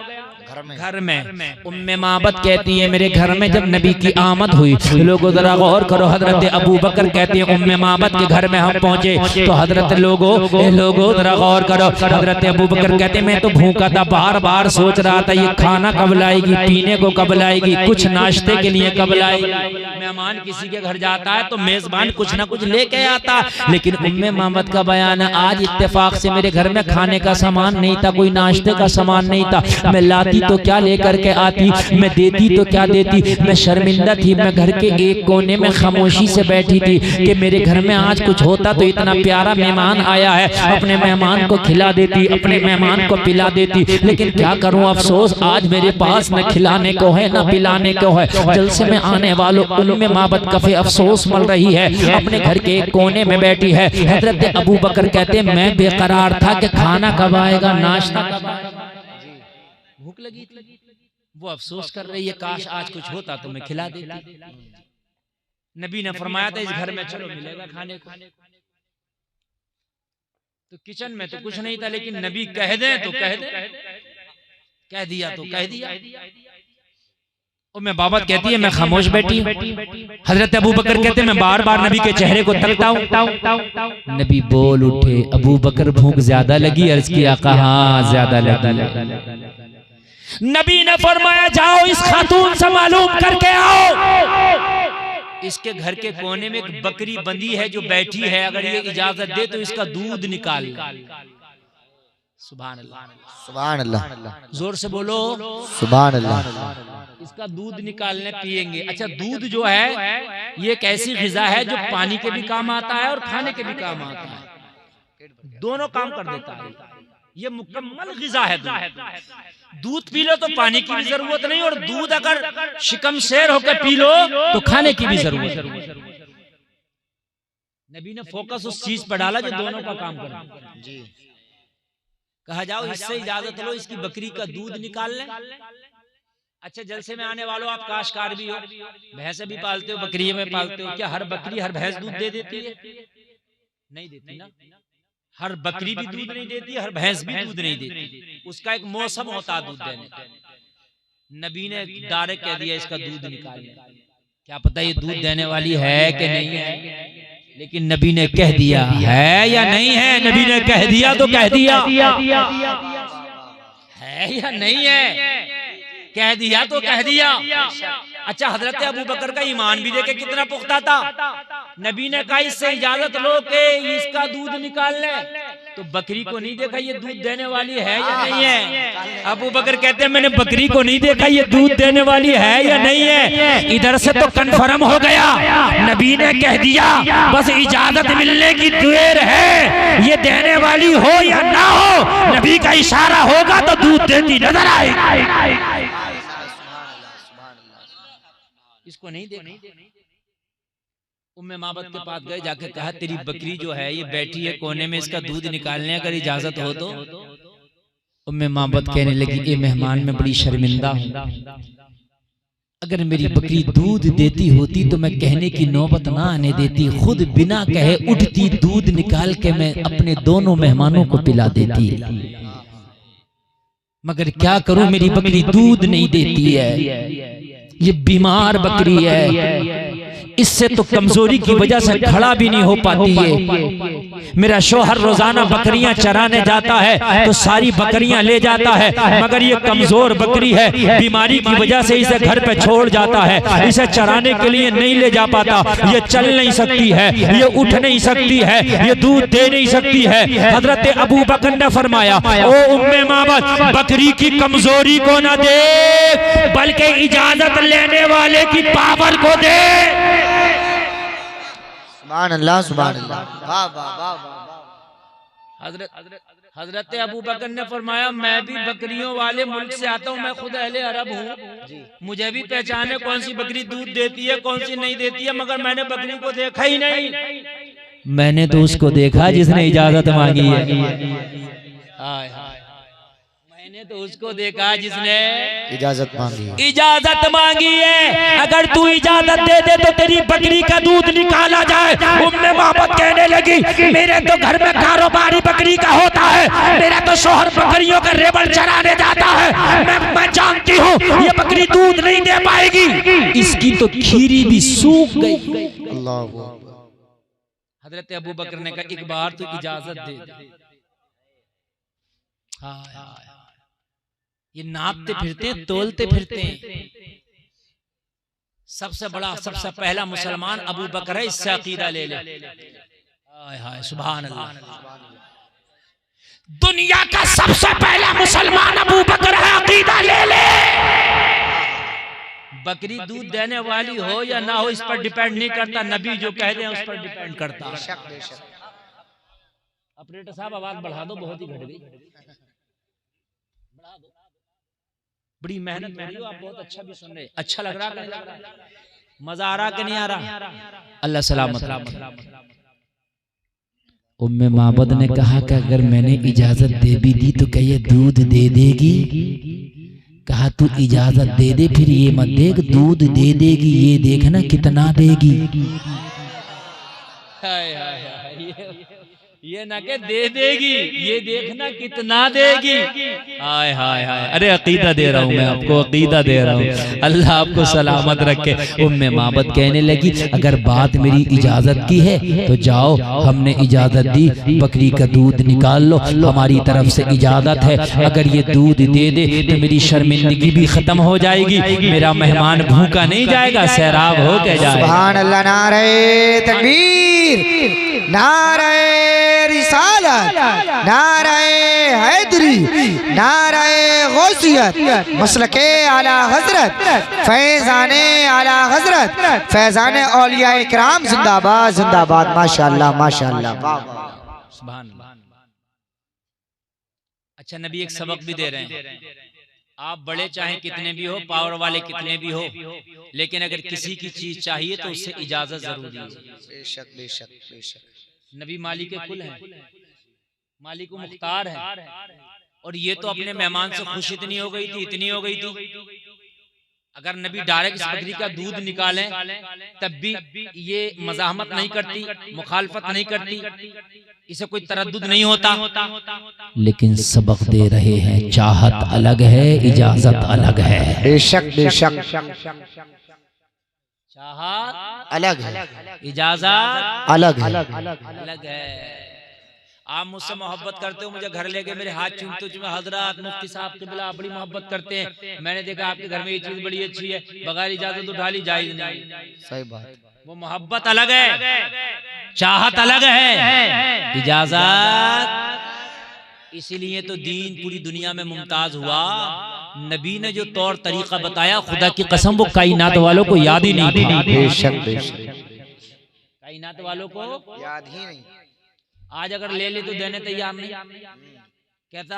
घर में। उम्मे माबद कहती है मेरे घर में जब नबी की आमद हुई, लोगों जरा गौर करो। हजरत अबू बकर कहती है उम्मे माबद के घर में हम पहुंचे तो हजरत लोगों जरा गौर करो। हजरत अबू बकर कहते मैं तो भूखा था, बार बार सोच रहा था ये खाना कब लाएगी, पीने को कब लाएगी, कुछ नाश्ते के लिए कब लाएगी। मेहमान किसी के घर जाता है तो मेजबान कुछ ना कुछ लेके आता, लेकिन उम्मे माबद का बयान है आज इत्तेफाक से मेरे घर में खाने का सामान नहीं था, कोई नाश्ते का सामान नहीं था। मैं लाती तो क्या लेकर के आती, मैं देती तो क्या देती। मैं शर्मिंदा थी, मैं घर के एक कोने में खामोशी से बैठी थी कि मेरे घर में आज कुछ होता तो इतना प्यारा मेहमान आया है, अपने मेहमान को खिला देती, अपने मेहमान को पिला देती। लेकिन क्या करूं अफसोस आज मेरे पास न खिलाने को है न पिलाने को है। जलसे में आने वालों उम्मे माबद कफे अफसोस मल रही है, अपने घर के एक कोने में बैठी है। हजरत अबू बकर कहते मैं बेकरार था कि खाना कब आएगा, नाश्ता कब आएगा, भूख लगी थी। वो अफसोस कर रही है काश आज कुछ होता तो मैं खिला देती। नबी ने फरमाया था इस घर में चलो मिलेगा खाने को। तो किचन में तो कुछ नहीं था, लेकिन नबी कह दे तो कह दे, कह दिया तो कह दिया। और मैं बाबत कहती है मैं खामोश बैठी। हजरत अबू बकर कहते मैं बार बार नबी के चेहरे को तकता हूं। नबी बोल उठे, अबू बकर भूख ज्यादा लगी? अर्ज किया कहाँ ज्यादा लगी। नबी ने फरमाया जाओ इस खातून से मालूम करके आओ, इसके घर के कोने में एक बकरी बंधी है जो बैठी है, अगर ये इजाजत दे तो इसका दूध निकाल। सुभान अल्लाह सुभान अल्लाह, जोर से बोलो सुभान अल्लाह। इसका दूध निकालने पिएंगे। अच्छा दूध जो है ये एक ऐसी ग़िज़ा है जो पानी के भी काम आता है और खाने के भी काम आता है, दोनों काम कर देता है। ये मुकम्मल ग़िज़ा है। दूध पी लो तो पानी की भी जरूरत नहीं, और दूध अगर शिकम शेर होकर पी लो तो खाने की भी जरूरत नहीं। नबी ने फोकस उस चीज पर डाला जो दोनों का काम करे। जी कहा जाओ इससे इजाजत लो, इसकी बकरी का दूध निकाल लें। अच्छा जलसे में आने वालों आप काशकार भी हो, भैंसे भी पालते हो, बकरी में पालते हो, क्या हर बकरी हर भैंस दूध दे देती है? नहीं देती ना। हर बकरी भी दूध नहीं देती, हर भैंस भी दूध नहीं देती, उसका एक मौसम होता है दूध देने का। नबी ने डायरेक्ट कह दिया इसका दूध निकालिए। क्या पता ये दूध देने वाली है कि नहीं है, लेकिन नबी ने कह दिया है या नहीं है। नबी ने कह दिया तो कह दिया, है या नहीं है, कह दिया तो कह दिया। अच्छा हजरत अबू बकर का ईमान भी देखे कितना पुख्ता था। नबी ने कहा इससे इजाजत लो कि इसका दूध निकाल ले, तो बकरी को नहीं देखा ये दूध देने वाली है या नहीं है। अबू बकर कहते हैं मैंने बकरी को नहीं देखा, ये दूध देने वाली है या नहीं है। इधर से तो कंफर्म हो गया, नबी ने कह दिया बस इजाजत मिलने की देर है, ये देने वाली हो या ना हो, नबी का इशारा होगा तो दूध देती नजर आएगी। इसको नहीं देखा। उम्मे माबद के पास गए, जाके कहा तेरी बकरी जो है ये बैठी है कोने में, इसका दूध निकालने अगर इजाजत हो तो। उम्मे माबद कहने लगी ए मेहमान मैं बड़ी शर्मिंदा हूँ, अगर मेरी बकरी दूध देती होती तो मैं कहने की नौबत ना आने देती, खुद बिना कहे उठती, दूध निकाल के मैं अपने दोनों मेहमानों को पिला देती, मगर क्या करूं मेरी बकरी दूध नहीं देती है, ये बीमार बकरी है, इससे तो कमजोरी की वजह से खड़ा भी नहीं हो पाती है। मेरा शोहर रोजाना बकरियां चराने जाता है तो सारी बकरियां ले जाता है, मगर ये कमजोर बकरी है, बीमारी की वजह से इसे घर पे छोड़ जाता है, इसे चराने के लिए नहीं ले जा पाता, ये चल नहीं सकती है, ये उठ नहीं सकती है, ये दूध दे नहीं सकती है। हजरत अबू बकर ने फरमाया ओ उम्मे माबद, बकरी की कमजोरी को न देख बल्कि इजाजत लेने वाले की पावर को दे। सुभान अल्लाह, सुभान अल्लाह, वाह वाह वाह वाह। हजरत अबू बकर ने फरमाया मैं भी बकरियों वाले मुल्क से आता हूँ, मैं खुद अहले अरब हूँ, मुझे भी पहचान है कौन सी बकरी दूध देती है कौन सी नहीं देती है, मगर मैंने बकरी को देखा ही नहीं। मैंने तो उसको देखा जिसने इजाजत मांगी है, मैंने तो उसको देखा जिसने इजाजत मांगी है। अगर तू इजाजत दे दे तो तेरी बकरी का दूध निकाला जाए। उम्मे माबद कहने लगी मेरे तो घर में कारोबारी बकरी का होता है, मेरा तो शोहर बकरियों का रेबल चराने जाता है, मैं जानती हूँ ये बकरी दूध नहीं दे पाएगी, इसकी तो खीरी भी सूख गई। हजरत अबू बकर ने कहा एक बार तो इजाजत दे। ये नापते फिरते तोलते फिरते, सबसे बड़ा सबसे पहला मुसलमान अबू बकर है, इससे अकीदा ले ले। हाय हाय सुभान अल्लाह, दुनिया का सबसे पहला मुसलमान अबू बकर है, अकीदा ले ले। बकरी दूध देने वाली हो या ना हो इस पर डिपेंड नहीं करता, नबी जो कह दे उस पर डिपेंड करता। ऑपरेटर साहब आवाज बढ़ा दो, बहुत ही घट गई, बड़ी मेहनत हो रही हो, आप बहुत अच्छा भी सुन रहे, अच्छा लग रहा है, मजा आ रहा कि नहीं आ रहा? अल्लाह सलामत रखे। उम्मे माबद ने कहा कि अगर मैंने इजाजत दे भी दी तो क्या ये दूध दे देगी? कहा तू इजाजत दे दे, फिर ये मत देख दूध दे देगी, ये देखना कितना देगी। ये ना के दे देगी, ये देखना कितना देगी। हाय हाय हाय, अरे अकीदा दे रहा हूँ मैं आपको, अकीदा दे रहा हूँ, अल्लाह आपको सलामत रखे। उम्मे माबद कहने लगी अगर बात मेरी इजाजत की है तो जाओ, हमने इजाजत दी, बकरी का दूध निकाल लो, हमारी तरफ से इजाजत है, अगर ये दूध दे दे तो मेरी शर्मिंदगी भी खत्म हो जाएगी, मेरा मेहमान भूखा नहीं जाएगा, सैराब हो के जाएगा। सुभान अल्लाह, नारे तकबीर, नारे रिसालत, नारे हैदरी, नारे गौसियत, मसलके आला हजरत, फैजाने आला हजरत, फैजाने औलिया इकराम जिंदाबाद जिंदाबाद। माशाअल्लाह माशाअल्लाह, सुभान अल्लाह। अच्छा नबी एक सबक भी दे रहे हैं, आप बड़े चाहे कितने भी हो, पावर वाले कितने भी हो, लेकिन अगर किसी की चीज चाहिए तो उससे इजाजत जरूरी है। बेशक बेशक बेशक। नबी मालिक कुल है, मालिक मुख्तार है, और ये तो अपने मेहमान से खुश इतनी हो गई थी, इतनी हो गई थी, अगर नबी डायरेक्ट इस बकरी का दूध निकालें तब भी ये मज़ाहमत नहीं करती, मुखालफत नहीं करती, इसे कोई तरद्दुद नहीं होता। लेकिन सबक दे रहे हैं, चाहत अलग है, इजाजत अलग है। बेशक बेशक, चाहत अलग है, इजाजत अलग है, अलग है। आप मुझसे मोहब्बत करते हो, मुझे घर लेके मेरे हाथ चूमते हो, हजरत मुफ्ती साहब क़िबला बड़ी मोहब्बत करते हैं, मैंने देखा आपके घर में ये चीज बड़ी अच्छी है, बगैर इजाजत उठा ली जायज नहीं। सही बात, वो मोहब्बत अलग है, चाहत अलग है, इजाजत इसीलिए तो दीन पूरी दुनिया में मुमताज हुआ। नबी ने जो तौर तरीका बताया, खुदा की कसम वो कायनात वालों को याद ही नहीं था। बेशक बेशक कायनात वालों को याद ही नहीं। आज अगर ले ले तो देने तैयार नहीं। कहता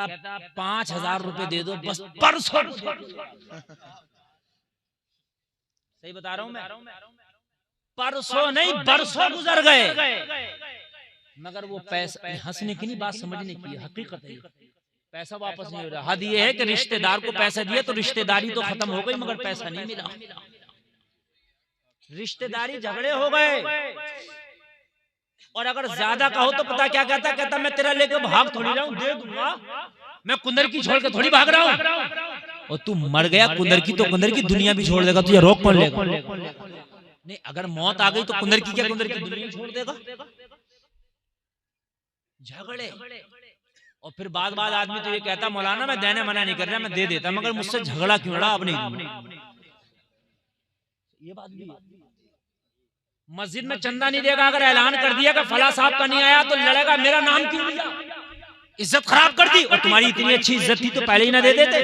5,000 रुपए दे दो बस परसों। सही बता रहा हूं मैं, परसों नहीं बरसों गुजर गए, मगर वो पैसा, हंसने की नहीं बात समझने की, हकीकत है, पैसा वापस नहीं हो रहा। हद ये है कि रिश्तेदार को पैसा दिया तो रिश्तेदारी तो खत्म हो गई मगर पैसा नहीं मिला। रिश्तेदारी झगड़े हो गए, और अगर ज्यादा कहो तो पता क्या कहता, कहता मैं तेरा लेके भाग थोड़ी रहा हूं, दे दूंगा, मैं कुंदर की छोड़ के थोड़ी भाग रहा हूं। और तू मर गया कुंदर की तो कुंदर की दुनिया भी छोड़ देगा, तुझे रोक कौन लेगा? नहीं, अगर मौत आ गई तो कुंदर की क्या, कुंदर की दुनिया छोड़ देगा। झगड़े, और फिर बाद आदमी तो ये कहता मौलाना मैं देने मना नहीं कर रहा, मैं दे देता, मगर मुझसे झगड़ा क्यों लड़ा, अब नहीं। ये बात भी, मस्जिद में चंदा नहीं देगा, अगर ऐलान कर दिया कि फला साहब का नहीं आया तो लड़ेगा, मेरा नाम क्यों लिया, इज्जत खराब कर दी, और तुम्हारी इतनी अच्छी इज्जत थी तो पहले ही ना दे देते।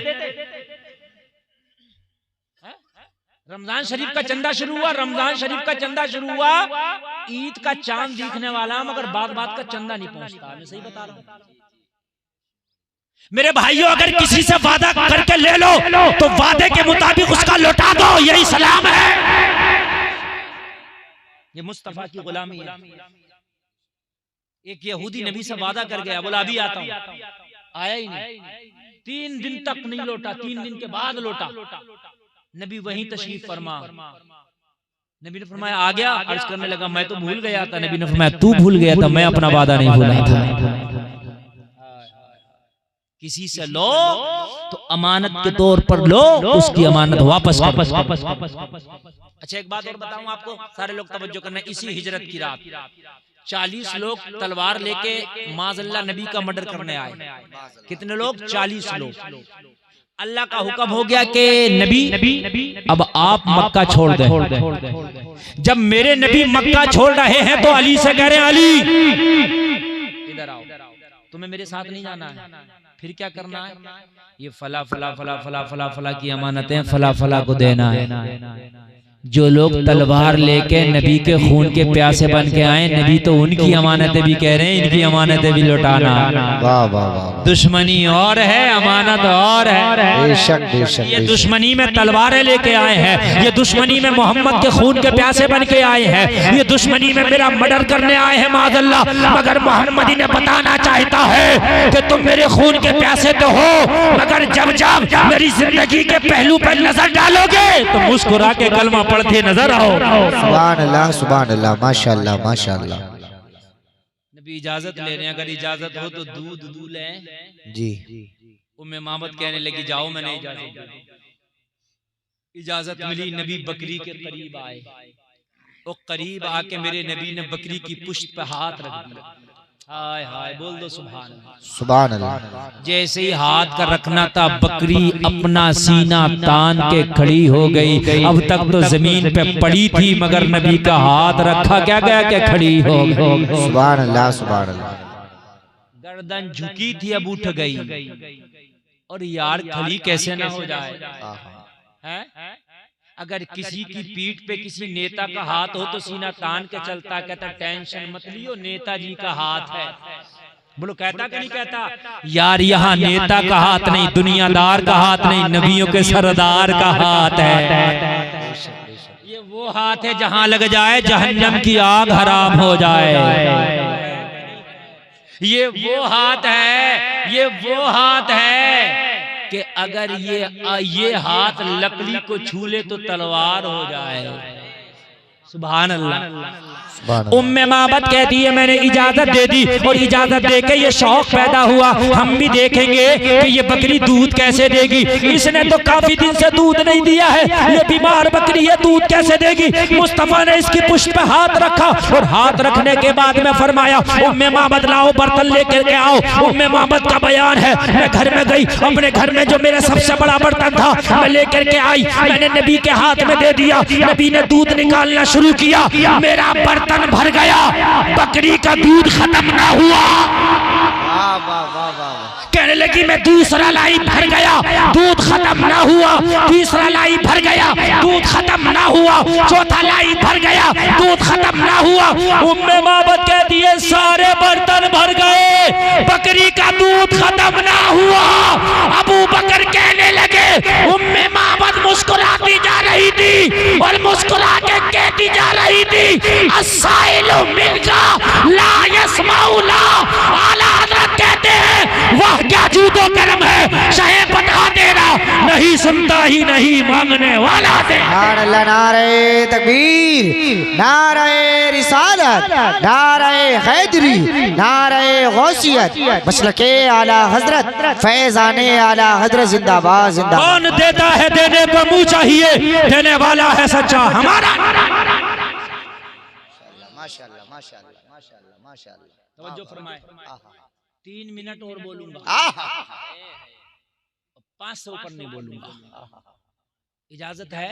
रमजान शरीफ का चंदा शुरू हुआ, रमजान शरीफ का चंदा शुरू हुआ, ईद का चांद दिखने वाला, मगर बात का चंदा नहीं पहुंचता। मैं सही बता रहा हूं मेरे भाइयों, अगर किसी से वादा करके ले लो तो वादे के मुताबिक उसका लौटा दो, यही सलाम है। ये मुस्तफा की गुलामी है। एक यहूदी नबी से वादा कर गया, बोला अभी आता हूं, आया ही नहीं, 3 दिन तक नहीं लौटा, 3 दिन के बाद लौटा। नबी वहीं तशरीफ फरमा, नबी ने फरमाया आ गया, अर्ज करने लगा मैं तो भूल गया था। नबी ने फरमाया तू भूल गया था, मैं अपना वादा नहीं भूला था। किसी से लो तो अमानत के तौर पर लो, उसकी अमानत वापस। अच्छा एक बात और बताऊं आपको, सारे लोग तवज्जो करना, इसी हिजरत की रात 40 लोग तलवार लेके माज़अल्लाह नबी का मर्डर करने आए। कितने लोग? 40 लोग। अल्लाह का हुक्म हो गया कि नबी अब आप मक्का छोड़ दें। जब मेरे नबी मक्का छोड़ रहे हैं तो अली से कह रहे हैं अली इधर आओ, तुम्हें मेरे साथ नहीं जाना है, फिर क्या करना है? ये फला फला फला फला फला फला की अमानतें फला फला को देना है। जो लोग तलवार लेके नबी के खून के प्यासे बन के आए, नबी तो उनकी अमानतें भी कह रहे हैं, इनकी अमानतें भी लौटाना। वाह वाह वाह, दुश्मनी और है, अमानत और है। बेशक बेशक। ये दुश्मनी में तलवारें लेके आए हैं, ये दुश्मनी में मोहम्मद के खून के प्यासे बन के आए हैं, ये दुश्मनी में मेरा मर्डर करने आए हैं माज़अल्लाह, मगर मोहम्मद इन्हें बताना चाहता है कि तुम मेरे खून के प्यासे तो हो, मगर जब जब मेरी जिंदगी के पहलू पर नजर डालोगे तो मुस्कुरा के कलमा पढ़ते नजर आओ। सुभान अल्लाह सुभान अल्लाह, माशाअल्लाह माशाअल्लाह। नबी इजाजत ले रहे हैं, अगर इजाजत हो तो दूध दूध लें जी। उम्मे मामद कहने लगी जाओ, मैंने इजाजत दी। इजाजत मिली, नबी बकरी के करीब आए, और करीब आके मेरे नबी ने बकरी की पुश्त पे हाथ रख दिया। हाय हाय, बोल दो सुभान अल्लाह सुभान अल्लाह। जैसे ही हाथ का रखना था, बकरी अपना सीना तान के खड़ी हो गई। अब तक तो जमीन पे पड़ी थी, मगर नबी का हाथ रखा क्या गया कि खड़ी हो गई। सुभान अल्लाह सुभान अल्लाह। गर्दन झुकी थी, अब उठ गई। और यार खड़ी कैसे ना हो जाए है? अगर किसी की पीठ पे किसी नेता का हाथ हो तो सीना तान के चलता, कहता टेंशन मत लियो, नेताजी का हाथ है। बोलो कहता कि नहीं कहता? यार यहाँ नेता का हाथ नहीं, दुनियादार का हाथ नहीं, नबियों के सरदार का हाथ है। ये वो हाथ है जहां लग जाए जहन्नम की आग हराम हो जाए। ये वो हाथ है, ये वो हाथ है कि अगर ये हाथ लकड़ी को छू ले तो तलवार हो जाए। सुभान अल्लाह। उम्मे माबद कहती है मैंने इजाजत दे दी, और इजाजत देके ये शौक पैदा हुआ, हम भी देखेंगे कि ये बकरी दूध कैसे देगी। इसने तो काफी दिन से दूध नहीं दिया है, ये बीमार बकरी है, दूध कैसे देगी। मुस्तफा ने इसकी पुश्त पे हाथ रखा, और हाथ रखने के बाद में फरमाया उम्मे माबद लाओ, बर्तन लेकर के आओ। उम्मे माबद का बयान है, मैं घर में गई, अपने घर में जो मेरा सबसे बड़ा बर्तन था मैं लेकर के आई, मैंने नबी के हाथ में दे दिया। नबी ने दूध निकालना शुरू किया, मेरा बर्तन भर गया, बकरी का दूध खत्म ना हुआ। लगी मैं दूसरा लाई भर गया, दूध खत्म ना हुआ, तीसरा लाई भर गया, दूध खत्म ना हुआ, चौथा लाई भर गया, दूध खत्म ना हुआ। उम्मे माबद कहती है सारे बर्तन भर गए, बकरी का दूध खत्म ना हुआ। अबू बकर कहने लगे, उम्मे माबद मुस्कुराती जा रही थी और मुस्कुरा के कहती जा रही थी, अस्साइलु मिनका ला यस्माउला। आला हज़रत कहते हैं वाह क्या जूदो करम है, शाहे बता देना नहीं सुनता ही नहीं मांगने वाला दे। नारे तकबीर, नारे रिसालत, नारे हैदरी, नारे गौसियत, मसलके आला हजरत, फैज़ाने आला हजरत जिंदाबाद जिंदाबाद। कौन देता है देने को मुंह चाहिए, देने वाला है सच्चा हमारा। माशाअल्लाह माशाअल्लाह माशाअल्लाह माशाअल्लाह। तवज्जो फरमाए, 3 मिनट और बोलूंगा, 5 से ऊपर नहीं बोलूंगा, इजाजत है?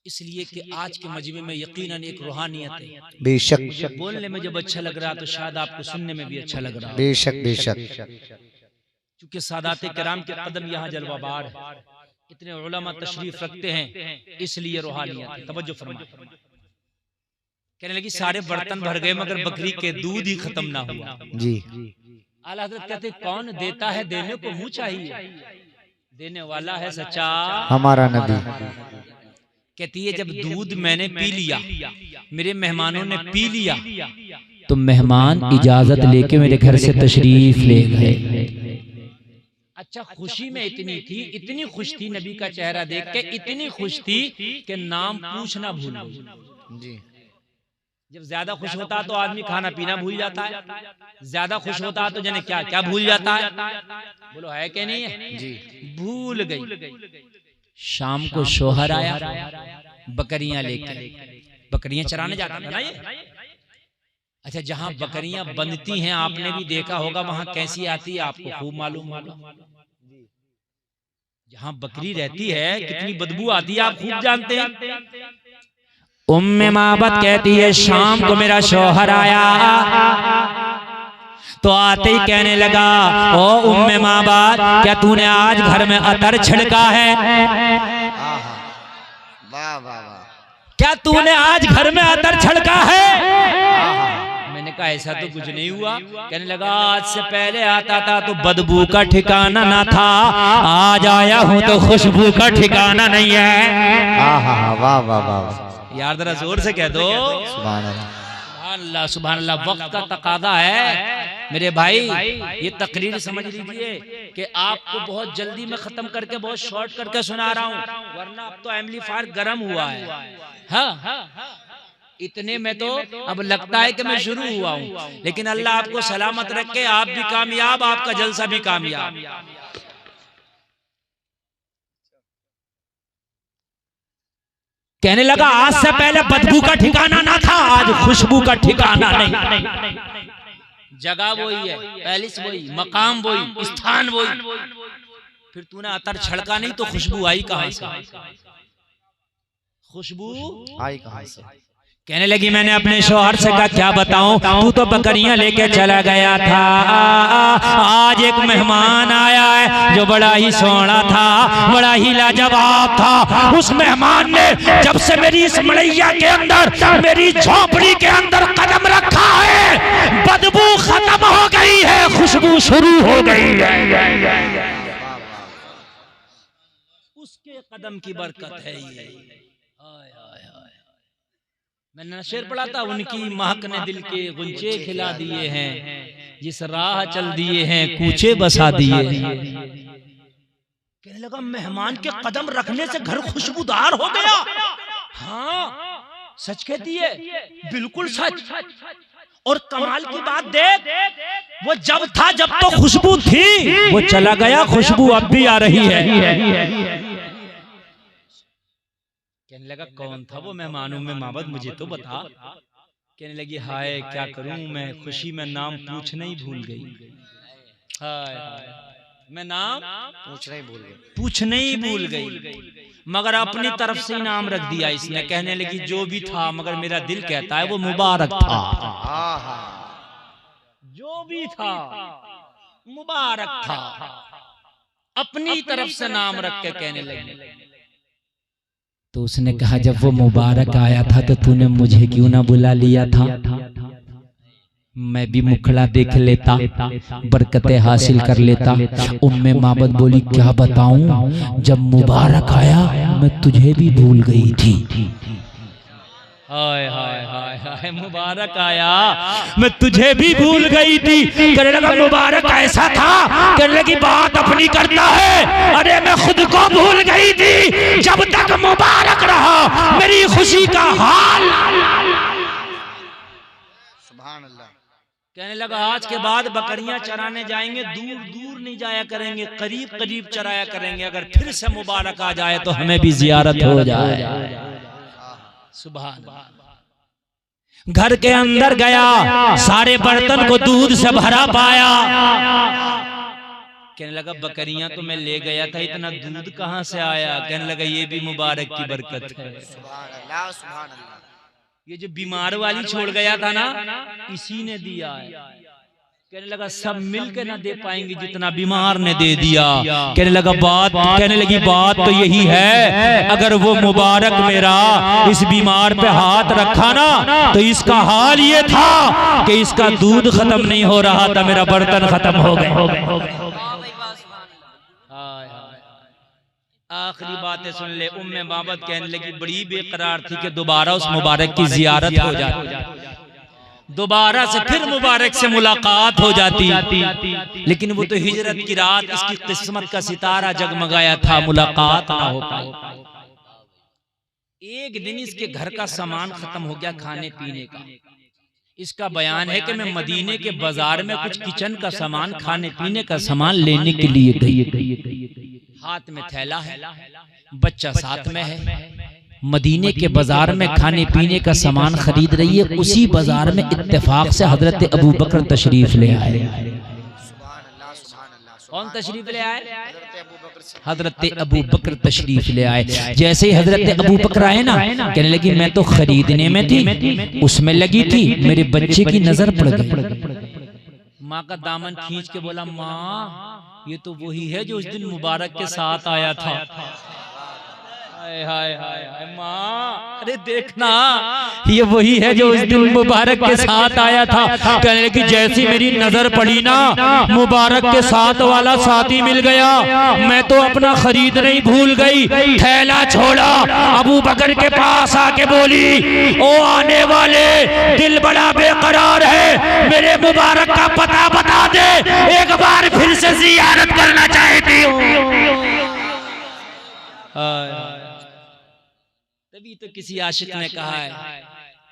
इसलिए कि आज के मजमे में यकीनन एक रूहानियत है। बेशक मुझे बोलने में जब अच्छा लग रहा तो शायद आपको सुनने में भी अच्छा लग रहा। बेशक बेशक। क्योंकि सादात किराम के कदम यहाँ जलवाबार है, इतने उलमा तशरीफ रखते हैं, इसलिए रूहानियत है। तवज्जो फरमाए। कहने लगी सारे बर्तन भर गए मगर बकरी के दूध ही खत्म ना हुआ। जी। आला हज़रत कहते कौन देता है देने को मुंह चाहिए, देने वाला है सच्चा हमारा नबी। कहती है जब दूध मैंने पी लिया, मेरे मेहमानों ने पी लिया, तो मेहमान इजाजत लेके मेरे घर से तशरीफ ले गए। अच्छा खुशी में इतनी थी, इतनी खुश थी नबी का चेहरा देख के, इतनी खुश थी कि नाम पूछना भूल गई। जब ज्यादा खुश होता तो आदमी खाना पीना भूल जाता है, ज्यादा खुश होता तो जने क्या क्या भूल जाता है। बोलो है कि नहीं है? जी भूल गई। शाम को शोहर आया बकरियां लेकर, बकरियां चराने जाता था ना ये। अच्छा जहां बकरियां बंधती हैं आपने भी देखा होगा, वहां कैसी आती है आपको खूब मालूम। जहां बकरी रहती है कितनी बदबू आती है आप खूब जानते हैं। उम्मे माबद कहती है शाम को मेरा शौहर आया तो आते ही कहने लगा, ओ उम्मे माबद क्या तूने आज घर में अतर छिड़का है? वाह वाह वाह। क्या तूने आज घर में अतर छिड़का है? मैंने कहा ऐसा तो कुछ नहीं हुआ। कहने लगा आज से पहले आता था तो बदबू का ठिकाना ना था, आज आया हूँ तो खुशबू का ठिकाना नहीं है। वाह वाह वाह। यार जरा जोर से कह दो सुभान अल्लाह सुभान अल्लाह। वक्त का तकादा है मेरे भाई, ये तकरीर समझ लीजिए कि आपको बहुत जल्दी में खत्म करके बहुत शॉर्ट करके सुना रहा हूँ, वरना अब तो एम्पलीफायर गर्म हुआ है। हाँ इतने में तो अब लगता है कि मैं शुरू हुआ हूँ, लेकिन अल्लाह आपको सलामत रखे, आप भी कामयाब, आपका जलसा भी कामयाब। कहने लगा आज से पहले बदबू का ठिकाना ना था, आज खुशबू का ठिकाना नहीं। जगह वही है, पैलेस वही, मकाम वही, स्थान वही, फिर तूने अतर छड़का नहीं तो खुशबू आई कहां से? खुशबू आई कहां से? कहने लगी मैंने अपने शौहर से कहा क्या बताऊं, तू तो बकरियां लेके चला गया था, आज एक मेहमान आया है जो बड़ा ही सोना था, बड़ा ही लाजवाब था। उस मेहमान ने जब से मेरी इस मड़ैया के अंदर, मेरी झोपड़ी के अंदर कदम रखा है, बदबू खत्म हो गई है, खुशबू शुरू हो गई है। उसके कदम की बरकत है ये। मैंने शेर पढ़ा था, उनकी महक ने दिल के गुंचे खिला दिए हैं, जिस राह चल दिए हैं कूचे बसा दिए। कहने लगा मेहमान के कदम रखने से घर खुशबूदार हो गया। हाँ सच कहती है, बिल्कुल सच। और कमाल की बात देख, वो जब था जब तो खुशबू थी, वो चला गया खुशबू अब भी आ रही है। कहने लगा कौन था वो मेहमानों में माबद, मुझे तो बता। कहने लगी हाय क्या करूं मैं, खुशी में नाम पूछना ही भूल गई। हाय मैं नाम पूछना ही भूल गई, मगर अपनी तरफ से ही नाम रख दिया इसने। कहने लगी जो भी था, मगर मेरा दिल कहता है वो मुबारक था। जो भी था मुबारक था, अपनी तरफ से नाम रख के कहने लगे। तो उसने कहा जब वो मुबारक आया था तो तूने मुझे क्यों ना बुला लिया था, मैं भी मुखड़ा देख लेता, बरकतें हासिल कर लेता। उम्मे माबद बोली क्या बताऊं, जब मुबारक आया मैं तुझे भी भूल गई थी। हाय हाय हाय हाय, मुबारक आया मैं तुझे भी भूल गई थी। कहने लगा मुबारक ऐसा था, कहने लगी बात अपनी करता है, अरे मैं खुद को भूल गई थी जब तक मुबारक रहा, मेरी खुशी का हाल। सुभान अल्लाह। कहने लगा आज के बाद बकरियां चराने जाएंगे, दूर दूर नहीं जाया करेंगे, करीब करीब चराया करेंगे, अगर फिर से मुबारक आ जाए तो हमें भी जियारत हो जाए। सुभान। घर के अंदर गया, सारे बर्तन को दूध से भरा पाया। कहने लगा बकरियां तो मैं ले गया था, इतना दूध कहां से आया। कहने लगा ये भी मुबारक की बरकत है। सुभान अल्लाह, सुभान अल्लाह। ये जो बीमार वाली छोड़ गया था ना, इसी ने दिया है। कहने लगा सब मिलकर ना दे पाएंगे जितना बीमार ने दे दिया। कहने लगा कहने लगी बात तो यही है, अगर वो मुबारक मेरा इस बीमार पे हाथ रखा ना तो इसका हाल ये था कि इसका दूध खत्म नहीं हो रहा था, मेरा बर्तन खत्म हो गए। आखिरी बातें सुन ले। उम्मे माबद कहने लगी बड़ी बेकरार थी कि दोबारा उस मुबारक की जियारत हो जाती, दोबारा से फिर मुबारक से मुलाकात हो जाती, लेकिन वो तो हिजरत की रात इसकी किस्मत का सितारा जगमगाया था, मुलाकात ना हो पाई। एक दिन इसके घर का सामान खत्म हो गया खाने पीने का। इसका बयान है कि मैं मदीने के बाजार में कुछ किचन का सामान, खाने पीने का सामान लेने के लिए गई। हाथ में थैला है, बच्चा साथ में है, मदीने के बाजार में खाने पीने का सामान खरीद रही है। उसी बाजार में इत्तेफाक से हजरत अबू बकर तशरीफ ले आए। कौन तशरीफ ले आए? हजरत अबू बकर तशरीफ ले आए। जैसे ही हजरत अबू बकर आए ना, कहने लगी मैं तो खरीदने में थी, उसमें लगी थी, मेरे बच्चे की नजर पड़ गई। माँ का दामन खींच के बोला माँ ये तो वही है जो उस दिन मुबारक के साथ आया था। हाय हाय हाय हाय माँ, अरे देखना ये वही है जो उस दिन मुबारक के साथ आया था। कहने लगी जैसी मेरी नजर पड़ी ना, मुबारक के साथ वाला साथी मिल गया, मैं तो अपना खरीद नहीं भूल गई, थैला छोड़ा, अबू बकर के पास आके बोली ओ आने वाले, दिल बड़ा बेकरार है, मेरे मुबारक का पता बता दे, एक बार फिर से जियारत करना चाहती हूँ। तभी तो किसी आशिक ने कहा है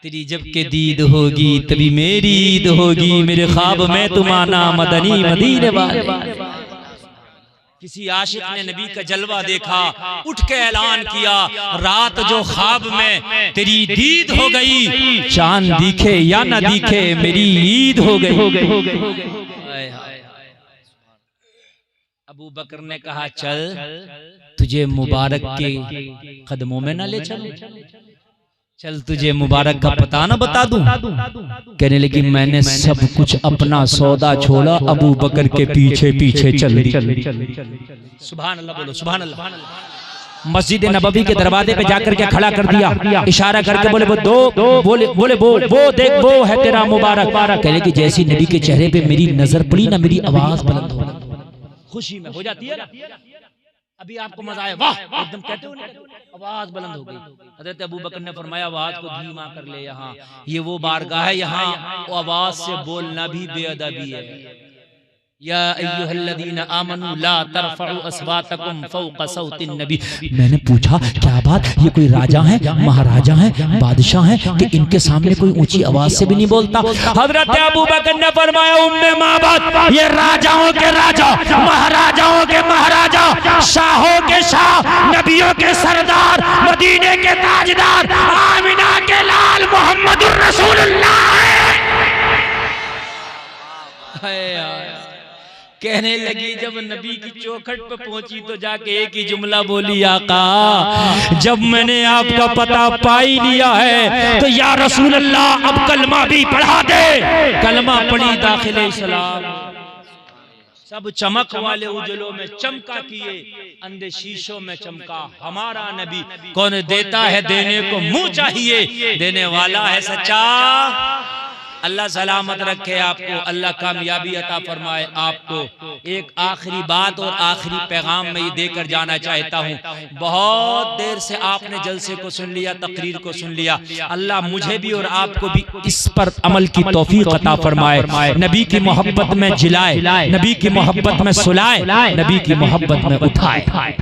तेरी जब के दीद होगी तभी मेरी ईद होगी, मेरे ख्वाब में तुम आना मदनी मदीने वाले। किसी आशिक ने नबी का जलवा देखा, उठ के ऐलान किया रात जो ख्वाब में तेरी दीद हो गई, चांद दिखे या ना दिखे मेरी ईद हो गई। अबू बकर ने कहा चल तुझे मुबारक के कदमों में ना ले चल, चल तुझे मुबारक का पता ना बता दूं। कहने लगी मैंने सब कुछ अपना सौदा छोड़ा, अबू बकर के पीछे पीछे चल दी। सुभान अल्लाह बोलो, सुभान अल्लाह। मस्जिद नबवी के दरवाजे पे जाकर के खड़ा कर दिया, इशारा करके बोले वो दो, बोले वो देख वो है तेरा मुबारक। कहने की जैसी नबी के चेहरे पे मेरी नजर पड़ी ना, मेरी आवाज बुलंद हो गई, खुशी में हो जाती है ना। अभी आपको मजा आया वाह एकदम कहते हो, आवाज बुलंद हो गई। हजरत अबू बकर ने फरमाया आवाज को धीमा कर ले, यहाँ ये वो बारगाह है, यहाँ आवाज से बोलना भी बेअदबी है। या अय्युहल्लज़ीना आमनू ला तरफउ अस्वातकुम फौqa सौतिन नबी। मैंने पूछा क्या बात, ये कोई राजा है, महाराजा है, बादशाह है कि इनके सामने कोई ऊंची आवाज से भी नहीं बोलता। हजरत अबू बकर ने फरमाया उम्मे माबद ये राजाओं के राजा, महाराजाओं के महाराजा, शाहों के शाह, नबियों के सरदार, मदीने के ताजदार, आमिना के लाल मोहम्मदुर रसूलुल्लाह है। कहने लगी जब नबी की चौखट पे पहुंची तो जाके एक ही जुमला बोली आका जब मैंने आपका पता पाई लिया है तो या रसूल अल्लाह अब कलमा भी पढ़ा दे। कलमा पढ़ी दाखिले इस्लाम। सब चमक वाले उजलों में चमका किए, अंधे शीशों में चमका हमारा नबी। कौन देता है देने को मुंह चाहिए, देने वाला है सच्चा। अल्लाह सलामत रखे आपको, अल्लाह कामयाबी अता फरमाए आपको। एक आखिरी बात और आखिरी पैगाम मैं ये देकर जाना चाहता हूँ। बहुत देर से आपने जलसे को सुन लिया, तकरीर को सुन लिया। अल्लाह मुझे भी और आपको भी इस पर अमल की तौफीक अता फरमाए। नबी की मोहब्बत में जिलाए, नबी की मोहब्बत में सुलाए, नबी की मोहब्बत में उठाए।